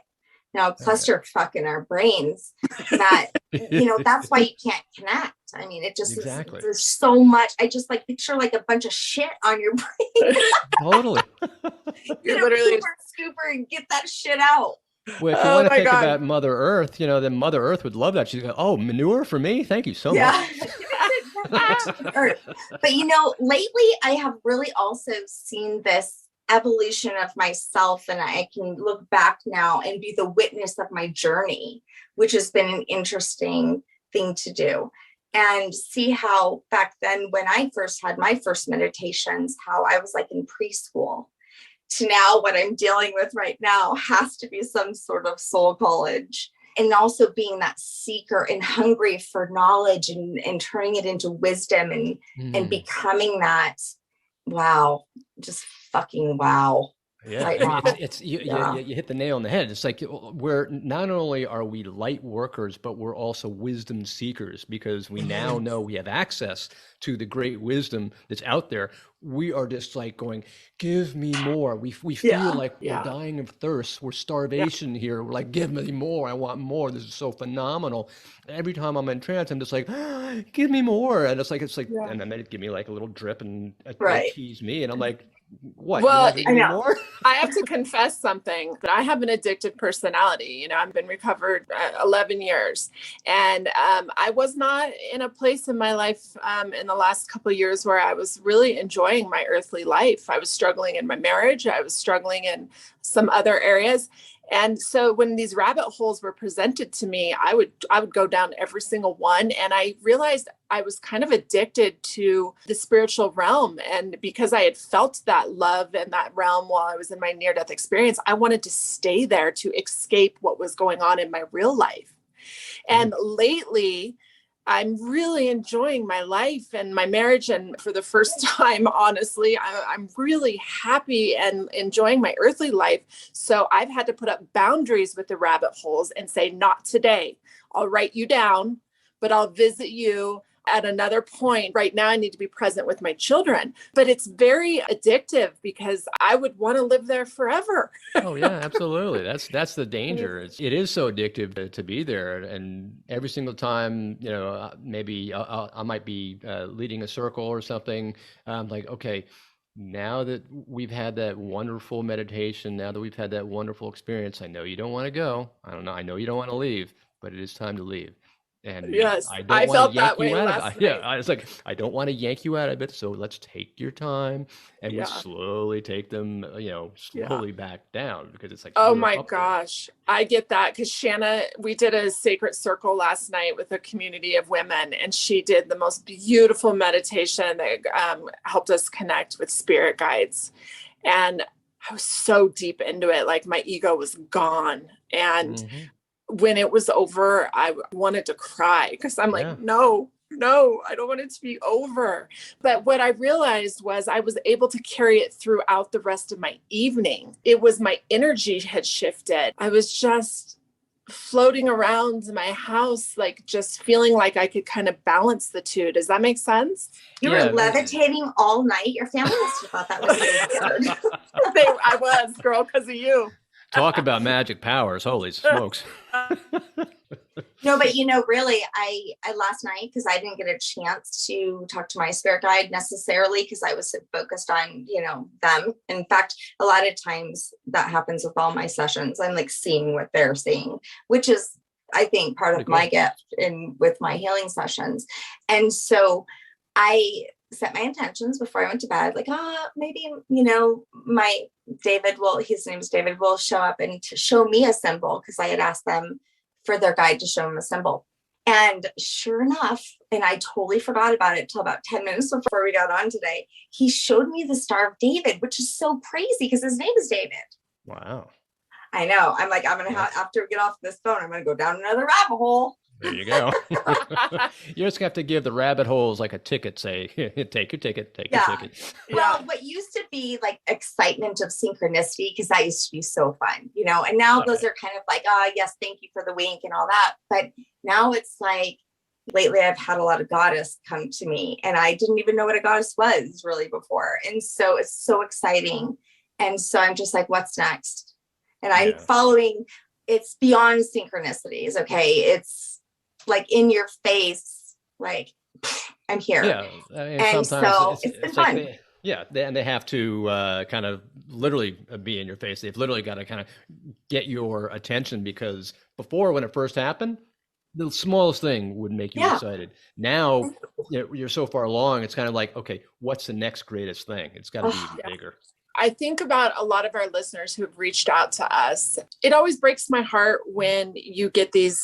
Now, clusterfuck in our brains that, that's why you can't connect. I mean, it just, there's so much. I just picture a bunch of shit on your brain. Totally. You're literally scooper and get that shit out. Well, if you Oh want to my think God. about Mother Earth, then Mother Earth would love that. She's like, oh, manure for me? Thank you so much. But lately I have really also seen this evolution of myself, and I can look back now and be the witness of my journey, which has been an interesting thing to do. And see how back then, when I first had my first meditations, how I was like in preschool, to now what I'm dealing with right now has to be some sort of soul college. And also being that seeker and hungry for knowledge and turning it into wisdom and becoming that, wow, just fucking wow. Yeah, Right I mean, now. you hit the nail on the head. It's like we're not only are we light workers, but we're also wisdom seekers, because we now know we have access to the great wisdom that's out there. We are just like going, give me more. We feel like we're dying of thirst. We're starvation here. We're like, give me more. I want more. This is so phenomenal. Every time I'm in trance, I'm just like, give me more. And it's like, and then they give me like a little drip and they tease me, and I'm like, what? Well, I know. More? I have to confess something, that I have an addictive personality. I've been recovered 11 years, and I was not in a place in my life in the last couple of years where I was really enjoying my earthly life. I was struggling in my marriage. I was struggling in some other areas. And so when these rabbit holes were presented to me, I would go down every single one. And I realized I was kind of addicted to the spiritual realm. And because I had felt that love in that realm while I was in my near-death experience, I wanted to stay there to escape what was going on in my real life. And lately, I'm really enjoying my life and my marriage. And for the first time, honestly, I'm really happy and enjoying my earthly life. So I've had to put up boundaries with the rabbit holes and say, not today. I'll write you down, but I'll visit you at another point. Right now, I need to be present with my children. But it's very addictive because I would want to live there forever. Oh yeah, absolutely. That's the danger. It is so addictive to be there, and every single time, maybe I might be leading a circle or something. I'm like, okay, now that we've had that wonderful meditation, now that we've had that wonderful experience, I know you don't want to go. I know you don't want to leave, but it is time to leave. And yes, I don't want felt to yank that way you out last of it. night. Yeah, I was like, I don't want to yank you out of it. So let's take your time, and we slowly take them, slowly back down, because it's like, oh my gosh, I get that. Because Shanna, we did a sacred circle last night with a community of women, and she did the most beautiful meditation that helped us connect with spirit guides. And I was so deep into it, like my ego was gone. And when it was over, I wanted to cry, because I'm like, no, I don't want it to be over. But what I realized was I was able to carry it throughout the rest of my evening. It was my energy had shifted. I was just floating around my house, like just feeling like I could kind of balance the two. Does that make sense? You were levitating all night. Your family must have thought that was so weird. I was, girl, because of you. Talk about magic powers. Holy smokes. No, but really, I last night, because I didn't get a chance to talk to my spirit guide necessarily, because I was so focused on, them. In fact, a lot of times that happens with all my sessions. I'm like seeing what they're seeing, which is, I think, part of my gift with my healing sessions. And so I set my intentions before I went to bed, like, maybe, my his name is David, will show up and to show me a symbol, because I had asked them for their guide to show him a symbol. And sure enough, and I totally forgot about it till about 10 minutes before we got on today, he showed me the Star of David, which is so crazy because his name is David. Wow. I know. I'm like, I'm going to after we get off this phone, I'm going to go down another rabbit hole. There you go. You just have to give the rabbit holes like a ticket, say, take your ticket, your ticket. Well, what used to be like excitement of synchronicity, because that used to be so fun, and now those are kind of like, yes, thank you for the wink and all that. But now it's like, lately I've had a lot of goddess come to me, and I didn't even know what a goddess was really before. And so it's so exciting. And so I'm just like, what's next? And I'm following, it's beyond synchronicities. Okay. It's like in your face, like, I'm here. Yeah. I mean, and so it's been fun. Yeah, and they have to kind of literally be in your face. They've literally got to kind of get your attention, because before, when it first happened, the smallest thing would make you Yeah. excited. Now, you're so far along, it's kind of like, okay, what's the next greatest thing? It's got to be even bigger. I think about a lot of our listeners who have reached out to us. It always breaks my heart when you get these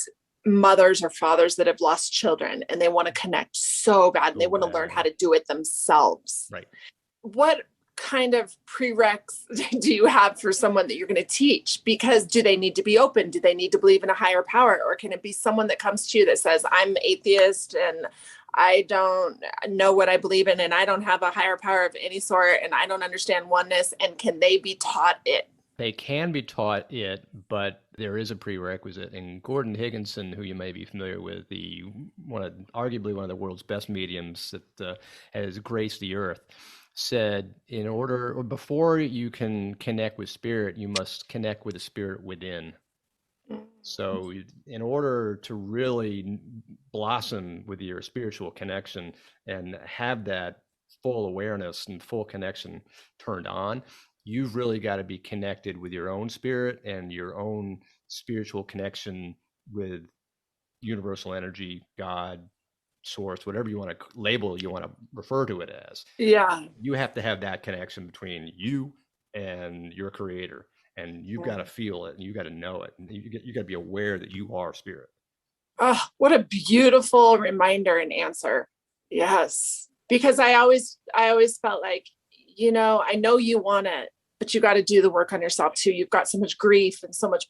mothers or fathers that have lost children and they want to connect so bad and they want to learn how to do it themselves. Right. What kind of prereqs do you have for someone that you're going to teach? Because do they need to be open? Do they need to believe in a higher power? Or can it be someone that comes to you that says, I'm atheist and I don't know what I believe in, and I don't have a higher power of any sort, and I don't understand oneness? And can they be taught it? They can be taught it, but there is a prerequisite. And Gordon Higginson, who you may be familiar with, arguably one of the world's best mediums that has graced the earth, said, before you can connect with spirit, you must connect with the spirit within. So in order to really blossom with your spiritual connection and have that full awareness and full connection turned on, you've really got to be connected with your own spirit and your own spiritual connection with universal energy, God, source, whatever you want to label, you want to refer to it as. Yeah. You have to have that connection between you and your creator. And you've got to feel it, and you got to know it, and you got to be aware that you are spirit. Oh, what a beautiful reminder and answer. Yes. Because I always felt like, I know you want it, but you got to do the work on yourself too. You've got so much grief and so much,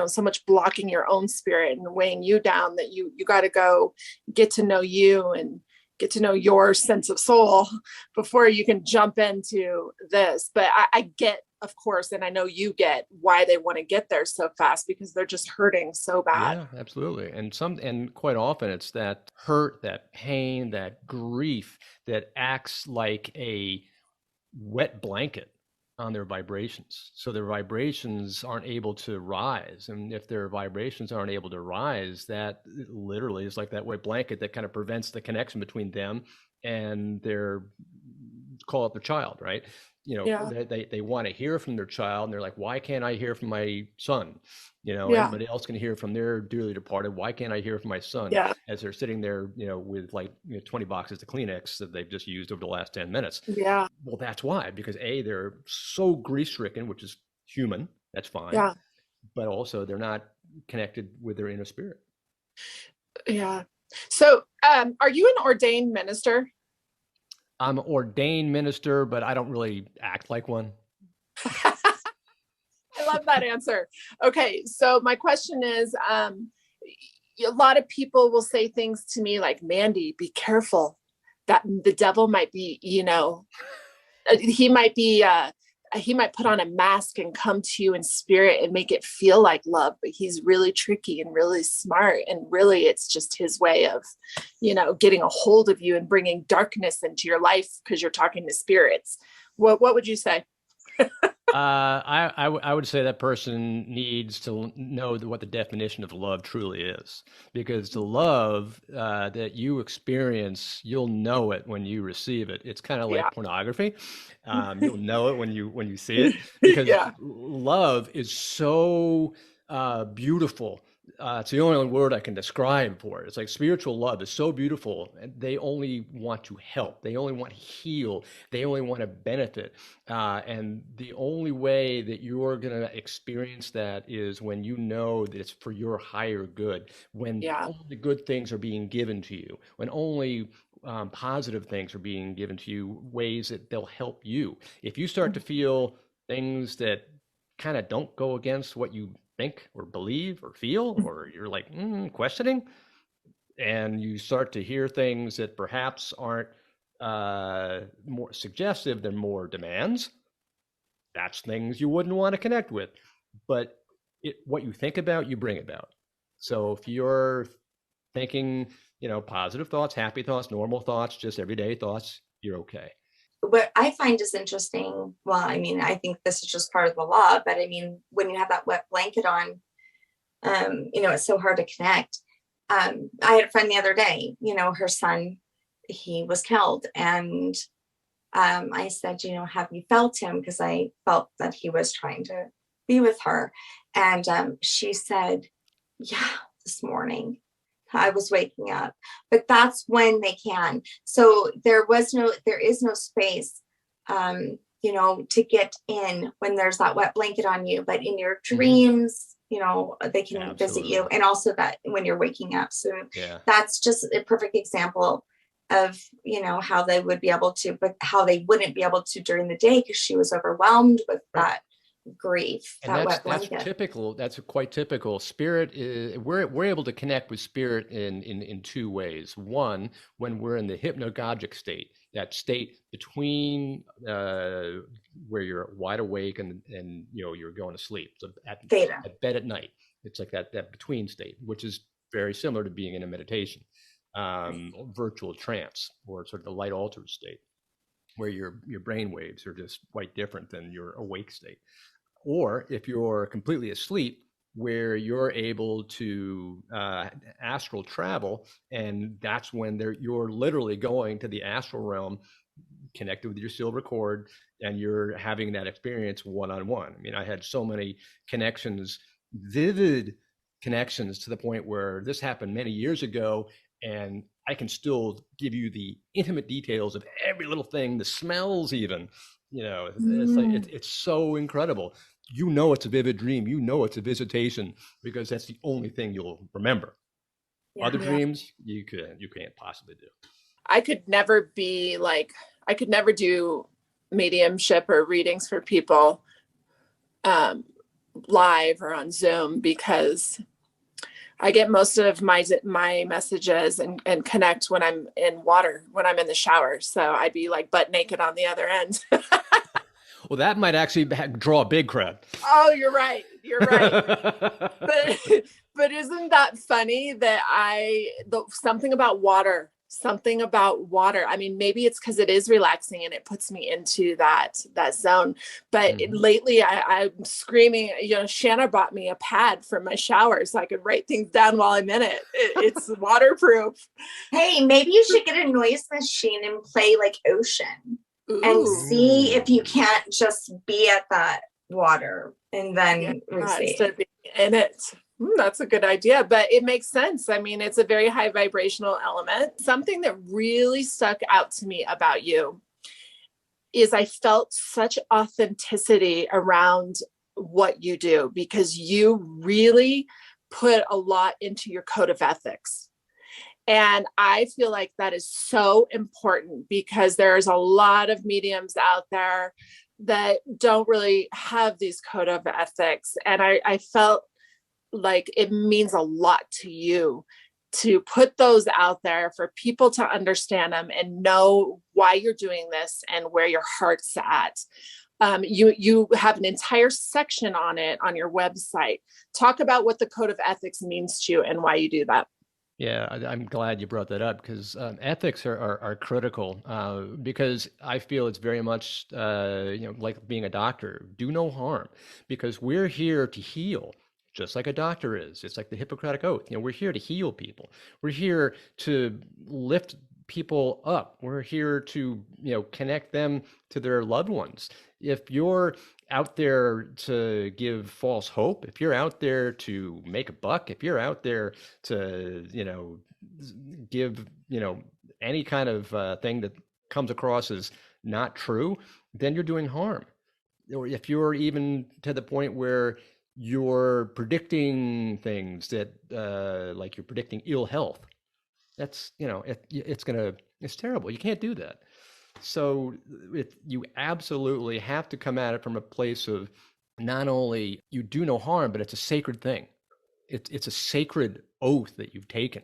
so much blocking your own spirit and weighing you down, that you got to go get to know you and get to know your sense of soul before you can jump into this. But I get, of course, and I know you get why they want to get there so fast, because they're just hurting so bad. Yeah, absolutely. And quite often it's that hurt, that pain, that grief that acts like a wet blanket on their vibrations. So their vibrations aren't able to rise. And if their vibrations aren't able to rise, that literally is like that wet blanket that kind of prevents the connection between them and call it their child, right? They want to hear from their child, and they're like, why can't I hear from my son? Everybody else can hear from their dearly departed. Why can't I hear from my son? As they're sitting there, with 20 boxes of Kleenex that they've just used over the last 10 minutes. Yeah. Well, that's why, because they're so grief-stricken, which is human. That's fine. Yeah. But also they're not connected with their inner spirit. Yeah. So, are you an ordained minister? I'm an ordained minister, but I don't really act like one. I love that answer. Okay. So my question is, a lot of people will say things to me like, Mandy, be careful that the devil might be, he might put on a mask and come to you in spirit and make it feel like love, but he's really tricky and really smart. And really it's just his way of, getting a hold of you and bringing darkness into your life because you're talking to spirits. What would you say? I would say that person needs to know what the definition of love truly is, because the love that you experience, you'll know it when you receive it. It's kind of like pornography. You'll know it when you see it, because love is so beautiful. It's the only word I can describe for it. It's like spiritual love is so beautiful. And they only want to help. They only want to heal. They only want to benefit. And the only way that you're going to experience that is when you know that it's for your higher good, when only good things are being given to you, when only positive things are being given to you, ways that they'll help you. If you start to feel things that kind of don't go against what you think or believe or feel, or you're like questioning, and you start to hear things that perhaps aren't more suggestive than more demands, that's things you wouldn't want to connect with. But what you think about, you bring about. So if you're thinking, positive thoughts, happy thoughts, normal thoughts, just everyday thoughts, you're okay. What I find is interesting, I think this is just part of the law, but when you have that wet blanket on, it's so hard to connect. I had a friend the other day, her son, he was killed, and I said, have you felt him? Because I felt that he was trying to be with her. And she said, yeah, this morning I was waking up. But that's when they can. So there is no space, to get in when there's that wet blanket on you. But in your dreams, they can visit you. And also that when you're waking up. So that's just a perfect example of, how they would be able to, but how they wouldn't be able to during the day because she was overwhelmed with that grief. And that's typical. That's quite typical. Spirit is, we're able to connect with spirit in two ways. One, when we're in the hypnagogic state, that state between where you're wide awake and you're going to sleep. So at bed at night, it's like that between state, which is very similar to being in a meditation, virtual trance, or sort of the light altered state, where your brain waves are just quite different than your awake state. Or if you're completely asleep, where you're able to astral travel, and that's when you're literally going to the astral realm, connected with your silver cord, and you're having that experience one-on-one. I mean, I had so many connections, vivid connections, to the point where this happened many years ago, and I can still give you the intimate details of every little thing, the smells even. It's like it's so incredible. It's a vivid dream. It's a visitation, because that's the only thing you'll remember. Other dreams you can't possibly do. I could never do mediumship or readings for people live or on Zoom, because I get most of my messages and connect when I'm in water, when I'm in the shower. So I'd be like butt naked on the other end. Well, that might actually draw a big crowd. Oh, you're right. But isn't that funny that something about water. I mean, maybe it's because it is relaxing and it puts me into that zone. But lately I'm screaming, Shanna bought me a pad for my shower so I could write things down while I'm in it. It's waterproof. Hey, maybe you should get a noise machine and play like ocean. Ooh. And see if you can't just be at that water and then receive. Instead of being in it. That's a good idea, but it makes sense. I mean, it's a very high vibrational element. Something that really stuck out to me about you is I felt such authenticity around what you do, because you really put a lot into your code of ethics. And I feel like that is so important, because there's a lot of mediums out there that don't really have these code of ethics. And I felt like it means a lot to you to put those out there for people to understand them and know why you're doing this and where your heart's at. You have an entire section on it on your website. Talk about what the code of ethics means to you and why you do that. Yeah, I'm glad you brought that up, because ethics are critical, because I feel it's very much, like being a doctor, do no harm, because we're here to heal. Just like a doctor is. It's like the Hippocratic Oath. We're here to heal people. We're here to lift people up. We're here to, connect them to their loved ones. If you're out there to give false hope, if you're out there to make a buck, if you're out there to, give, any kind of thing that comes across as not true, then you're doing harm. Or if you're even to the point where you're predicting things that, like you're predicting ill health, that's, it's terrible. You can't do that. So you absolutely have to come at it from a place of, not only you do no harm, but it's a sacred thing. It's a sacred oath that you've taken.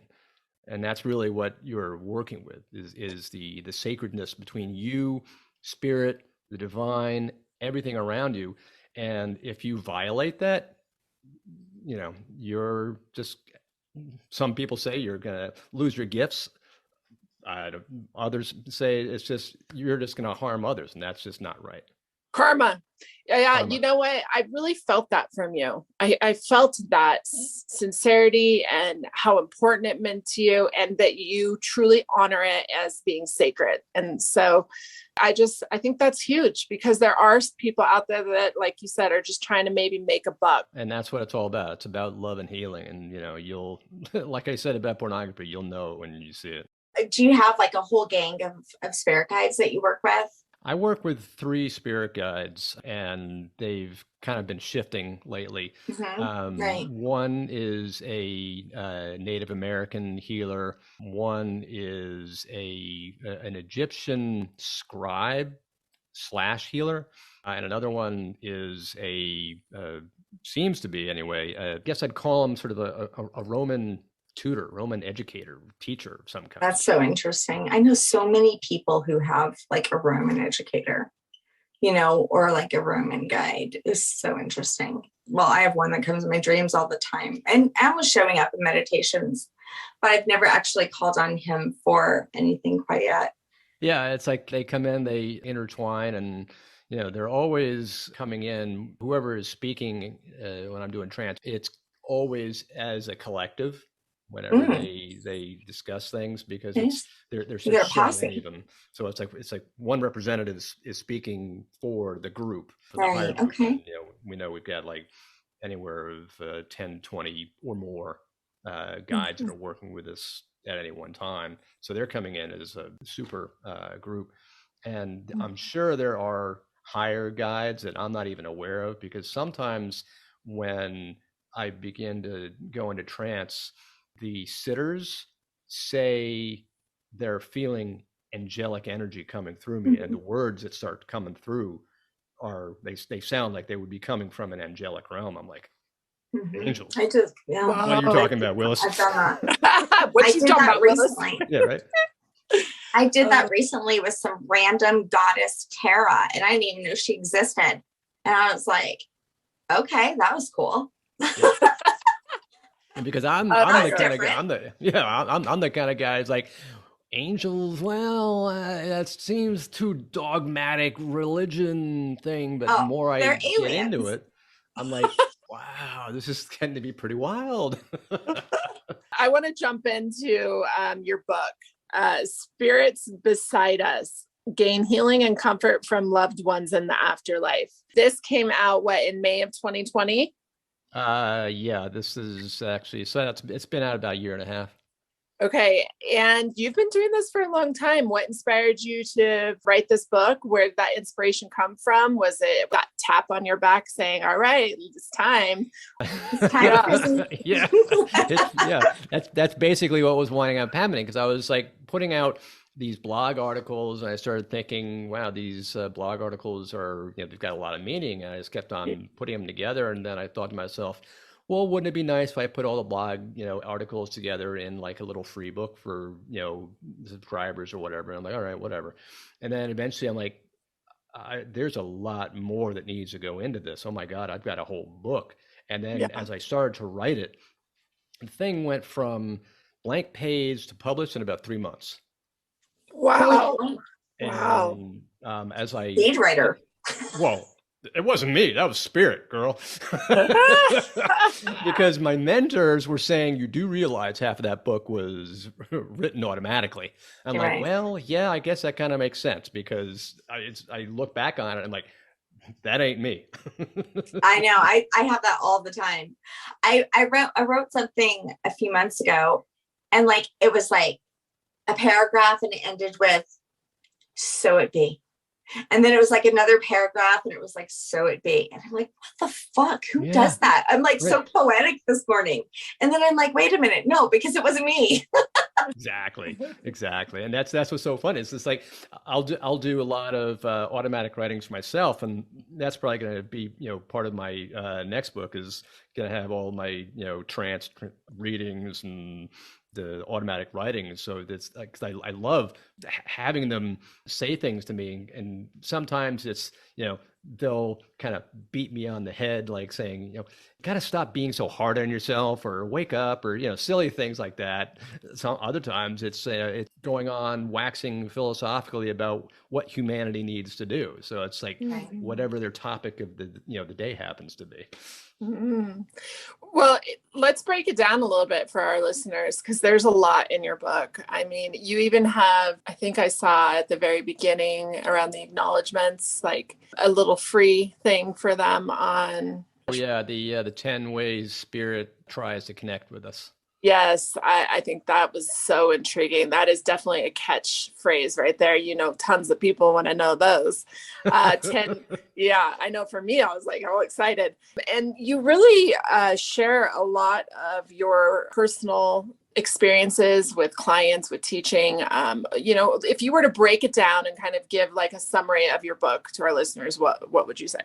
And that's really what you're working with, is the sacredness between you, spirit, the divine, everything around you. And if you violate that, you're just, some people say you're going to lose your gifts. Others say you're just going to harm others, and that's just not right. Karma. Yeah, Karma. you know what? I really felt that from you. I felt that sincerity and how important it meant to you, and that you truly honor it as being sacred. And so I think that's huge, because there are people out there that, like you said, are just trying to maybe make a buck. And that's what it's all about. It's about love and healing. And, you'll, like I said about pornography, you'll know it when you see it. Do you have like a whole gang of spirit guides that you work with? I work with 3 spirit guides, and they've kind of been shifting lately. Right. One is a Native American healer. One is an Egyptian scribe / healer, and another one is seems to be anyway. I guess I'd call him sort of a Roman tutor, Roman educator, teacher of some kind. That's so interesting. I know so many people who have like a Roman educator, or like a Roman guide. Is so interesting. Well, I have one that comes in my dreams all the time, and was showing up in meditations, but I've never actually called on him for anything quite yet. Yeah, it's like they come in, they intertwine, and they're always coming in. Whoever is speaking when I'm doing trance, it's always as a collective. Whenever they discuss things, because there's so many of them. So it's like one representative is speaking for the group, for the higher group. Okay. And, we know we've got like anywhere of 10, 20 or more guides that are working with us at any one time. So they're coming in as a super group. And I'm sure there are higher guides that I'm not even aware of, because sometimes when I begin to go into trance, the sitters say they're feeling angelic energy coming through me, and the words that start coming through they sound like they would be coming from an angelic realm. I'm like, angels. I just, yeah. What are you talking about, Willis? I've done that. What you talking about, recently? Yeah, right. I did that recently with some random goddess Tara, and I didn't even know she existed. And I was like, okay, that was cool. Yeah. Because I'm the kind of guy. I'm the kind of guy. It's like angels. Well, that seems too dogmatic religion thing. But the more I get into it, I'm like, wow, this is getting to be pretty wild. I want to jump into your book, Spirits Beside Us: Gain Healing and Comfort from Loved Ones in the Afterlife. This came out in May of 2020. Yeah, this is actually, so it's been out about a year and a half. Okay. And you've been doing this for a long time. What inspired you to write this book? Where did that inspiration come from? Was it that tap on your back saying, all right, it's time? It's time. Yeah. That's basically what was winding up happening, because I was like putting out these blog articles, and I started thinking, wow, these blog articles are, they've got a lot of meaning. And I just kept on putting them together. And then I thought to myself, well, wouldn't it be nice if I put all the blog, articles together in like a little free book for, subscribers or whatever. And I'm like, all right, whatever. And then eventually I'm like, there's a lot more that needs to go into this. Oh my God, I've got a whole book. And then as I started to write it, the thing went from blank page to published in about 3 months. Wow. And, wow. As I stage writer. Well, it wasn't me. That was spirit, girl. Because my mentors were saying, you do realize half of that book was written automatically. I'm like, well, yeah, I guess that kind of makes sense, because I look back on it and I'm like, that ain't me. I know. I have that all the time. I wrote something a few months ago, and like it was like a paragraph, and it ended with "so it be," and then it was like another paragraph, and it was like "so it be," and I'm like, what the fuck? Who does that? I'm like so poetic this morning, and then I'm like, wait a minute, no, because it wasn't me. Exactly. And that's what's so fun. It's just like I'll do a lot of automatic writings for myself, and that's probably going to be part of my next book is going to have all my trance readings and the automatic writing. So that's like, I love having them say things to me, and sometimes it's they'll kind of beat me on the head, like saying, got to stop being so hard on yourself, or wake up, or, silly things like that. Some other times it's going on waxing philosophically about what humanity needs to do. So it's like whatever their topic of the day happens to be. Mm-hmm. Well, let's break it down a little bit for our listeners, because there's a lot in your book. I mean, you even have, I think I saw at the very beginning around the acknowledgements, like a little free thing for them on. Oh yeah, the 10 ways spirit tries to connect with us. Yes, I think that was so intriguing. That is definitely a catchphrase right there. Tons of people want to know those. 10, yeah, I know for me, I was like, all excited. And you really share a lot of your personal experiences with clients, with teaching. If you were to break it down and kind of give like a summary of your book to our listeners, what would you say?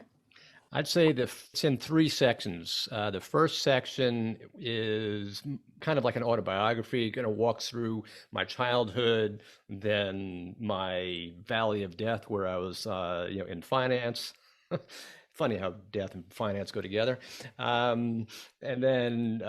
I'd say it's in 3 sections. The first section is kind of like an autobiography, going to walk through my childhood, then my valley of death where I was, in finance. Funny how death and finance go together. And then,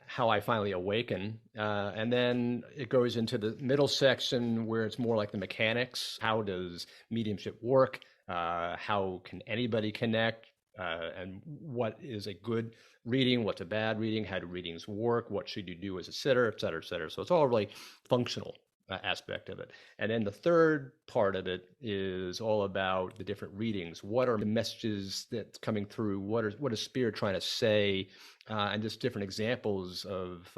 how I finally awaken. And then it goes into the middle section where it's more like the mechanics. How does mediumship work? How can anybody connect? And what is a good reading? What's a bad reading? How do readings work? What should you do as a sitter, et cetera, et cetera. So it's all really functional aspect of it. And then the third part of it is all about the different readings. What are the messages that's coming through? What is spirit trying to say? And just different examples of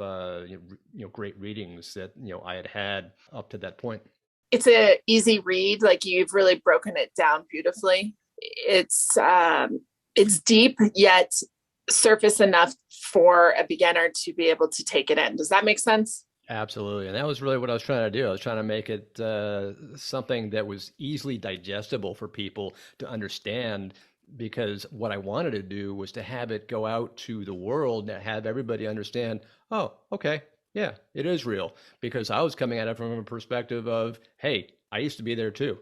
great readings that I had up to that point. It's an easy read. Like, you've really broken it down beautifully. It's deep yet surface enough for a beginner to be able to take it in. Does that make sense? Absolutely. And that was really what I was trying to do. I was trying to make it something that was easily digestible for people to understand, because what I wanted to do was to have it go out to the world and have everybody understand, oh, okay, yeah, it is real. Because I was coming at it from a perspective of, hey, I used to be there too,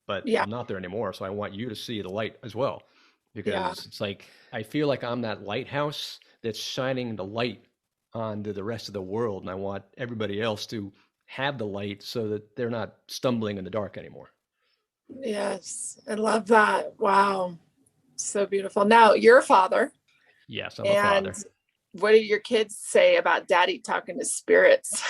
but I'm not there anymore. So I want you to see the light as well. Because it's like, I feel like I'm that lighthouse that's shining the light onto the rest of the world. And I want everybody else to have the light so that they're not stumbling in the dark anymore. Yes, I love that. Wow. So beautiful. Now, you're a father. Yes, I'm a father. What do your kids say about daddy talking to spirits?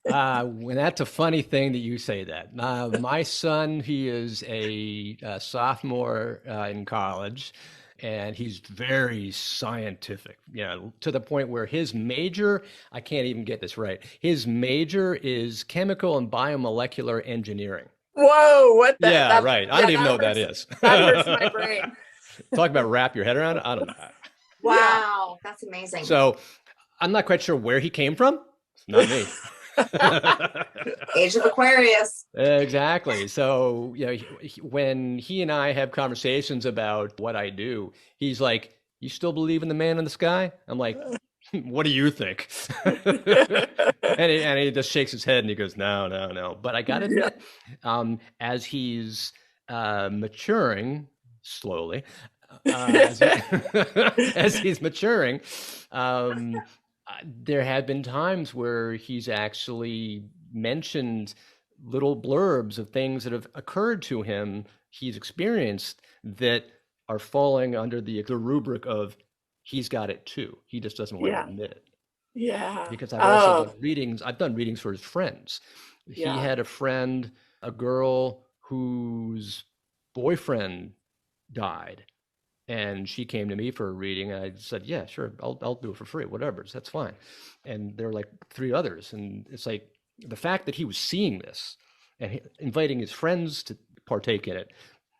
That's a funny thing that you say that. My son, he is a sophomore in college, and he's very scientific, to the point where his major, I can't even get this right. His major is chemical and biomolecular engineering. Whoa, what the? Yeah, right. I don't even know what that is. That hurts my brain. Talk about wrap your head around it. I don't know. Wow, that's amazing. So I'm not quite sure where he came from. It's not me. Age of Aquarius. Exactly. So, when he and I have conversations about what I do, he's like, you still believe in the man in the sky? I'm like, what do you think? and he just shakes his head and he goes, no. But I got to admit, as he's maturing slowly, as he's maturing, there have been times where he's actually mentioned little blurbs of things that have occurred to him, he's experienced, that are falling under the rubric of he's got it too. He just doesn't want to admit it. Yeah. Because I've also done readings. I've done readings for his friends. He had a friend, a girl whose boyfriend died. And she came to me for a reading. And I said, yeah, sure. I'll do it for free, whatever. So that's fine. And there were like 3 others. And it's like the fact that he was seeing this and inviting his friends to partake in it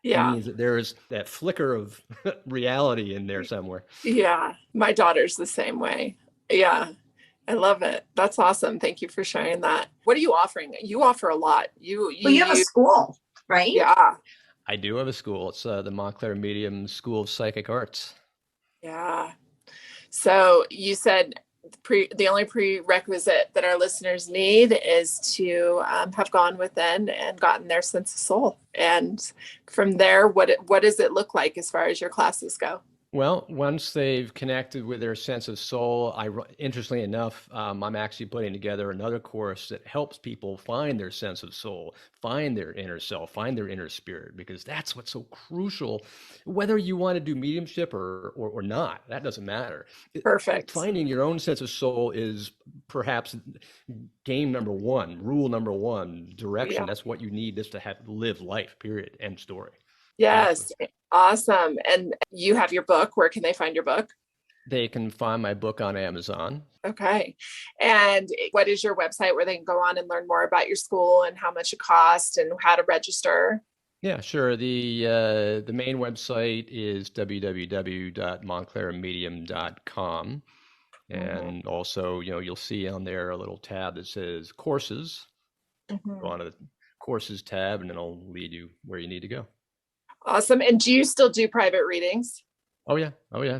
means that there's that flicker of reality in there somewhere. Yeah. My daughter's the same way. Yeah. I love it. That's awesome. Thank you for sharing that. What are you offering? You offer a lot. You have a school, right? Yeah. I do have a school. It's the MontClair Medium School of Psychic Arts. Yeah. So you said the only prerequisite that our listeners need is to have gone within and gotten their sense of soul. And from there, what does it look like as far as your classes go? Well, once they've connected with their sense of soul, interestingly enough, I'm actually putting together another course that helps people find their sense of soul, find their inner self, find their inner spirit, because that's what's so crucial. Whether you want to do mediumship or not, that doesn't matter. Perfect. Finding your own sense of soul is perhaps game number one, rule number one, direction. Yeah. That's what you need just to live life, period, end story. Yes. Awesome. And you have your book. Where can they find your book? They can find my book on Amazon. Okay. And what is your website where they can go on and learn more about your school and how much it costs and how to register? Yeah, sure. The main website is www.montclairmedium.com. And also, you'll see on there a little tab that says courses. Go on to the courses tab and it'll lead you where you need to go. Awesome. And do you still do private readings? Oh yeah.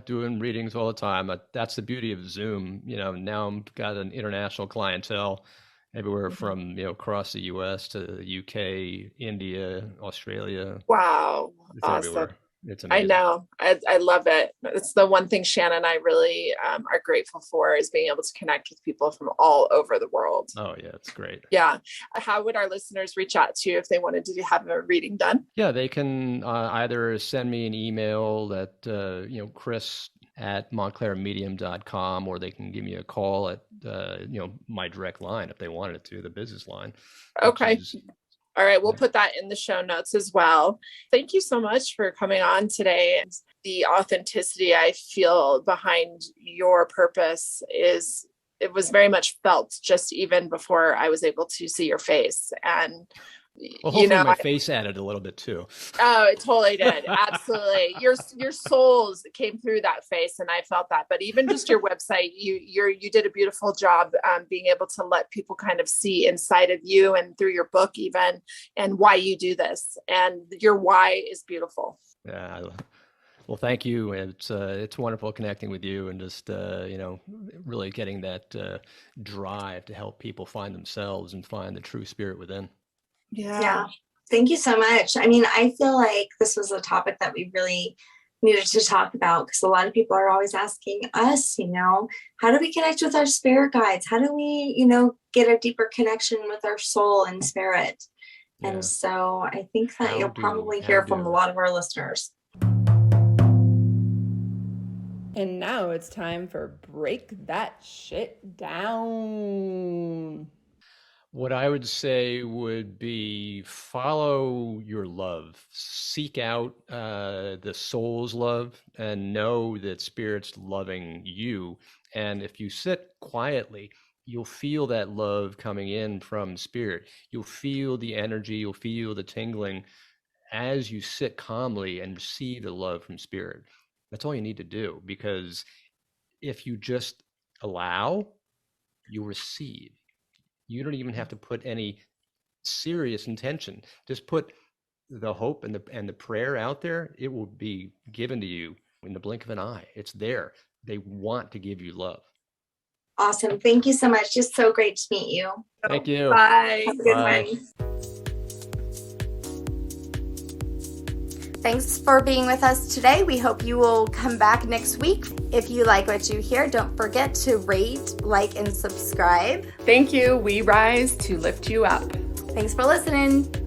Doing readings all the time. That's the beauty of Zoom. Now I've got an international clientele everywhere from, across the US to the UK, India, Australia. Wow. It's awesome. Everywhere. It's amazing. I know. I love it. It's the one thing Shannon and I really are grateful for, is being able to connect with people from all over the world. Oh yeah, it's great. Yeah. How would our listeners reach out to you if they wanted to have a reading done? Yeah, they can either send me an email at chris@montclairmedium.com, or they can give me a call at my direct line if they wanted to, the business line. Okay. All right. We'll put that in the show notes as well. Thank you so much for coming on today. And the authenticity I feel behind your purpose it was very much felt just even before I was able to see your face. And well, hopefully my face added a little bit too. Oh, it totally did. Absolutely. Your souls came through that face, and I felt that. But even just your website, you did a beautiful job being able to let people kind of see inside of you, and through your book even, and why you do this. And your why is beautiful. Yeah. Well, thank you. It's wonderful connecting with you, and just really getting that drive to help people find themselves and find the true spirit within. Yeah. Thank you so much. I mean, I feel like this was a topic that we really needed to talk about, because a lot of people are always asking us, how do we connect with our spirit guides? How do we, get a deeper connection with our soul and spirit? Yeah. And so I think that you'll probably hear from a lot of our listeners. And now it's time for Break That Shit Down. What I would say would be follow your love, seek out the soul's love, and know that Spirit's loving you. And if you sit quietly, you'll feel that love coming in from Spirit. You'll feel the energy, you'll feel the tingling as you sit calmly and receive the love from Spirit. That's all you need to do, because if you just allow, you'll receive. You don't even have to put any serious intention. Just put the hope and the prayer out there. It will be given to you in the blink of an eye. It's there. They want to give you love. Awesome. Thank you so much. Just so great to meet you. Thank you. Bye. Have a good one. Thanks for being with us today. We hope you will come back next week. If you like what you hear, don't forget to rate, like, and subscribe. Thank you. We rise to lift you up. Thanks for listening.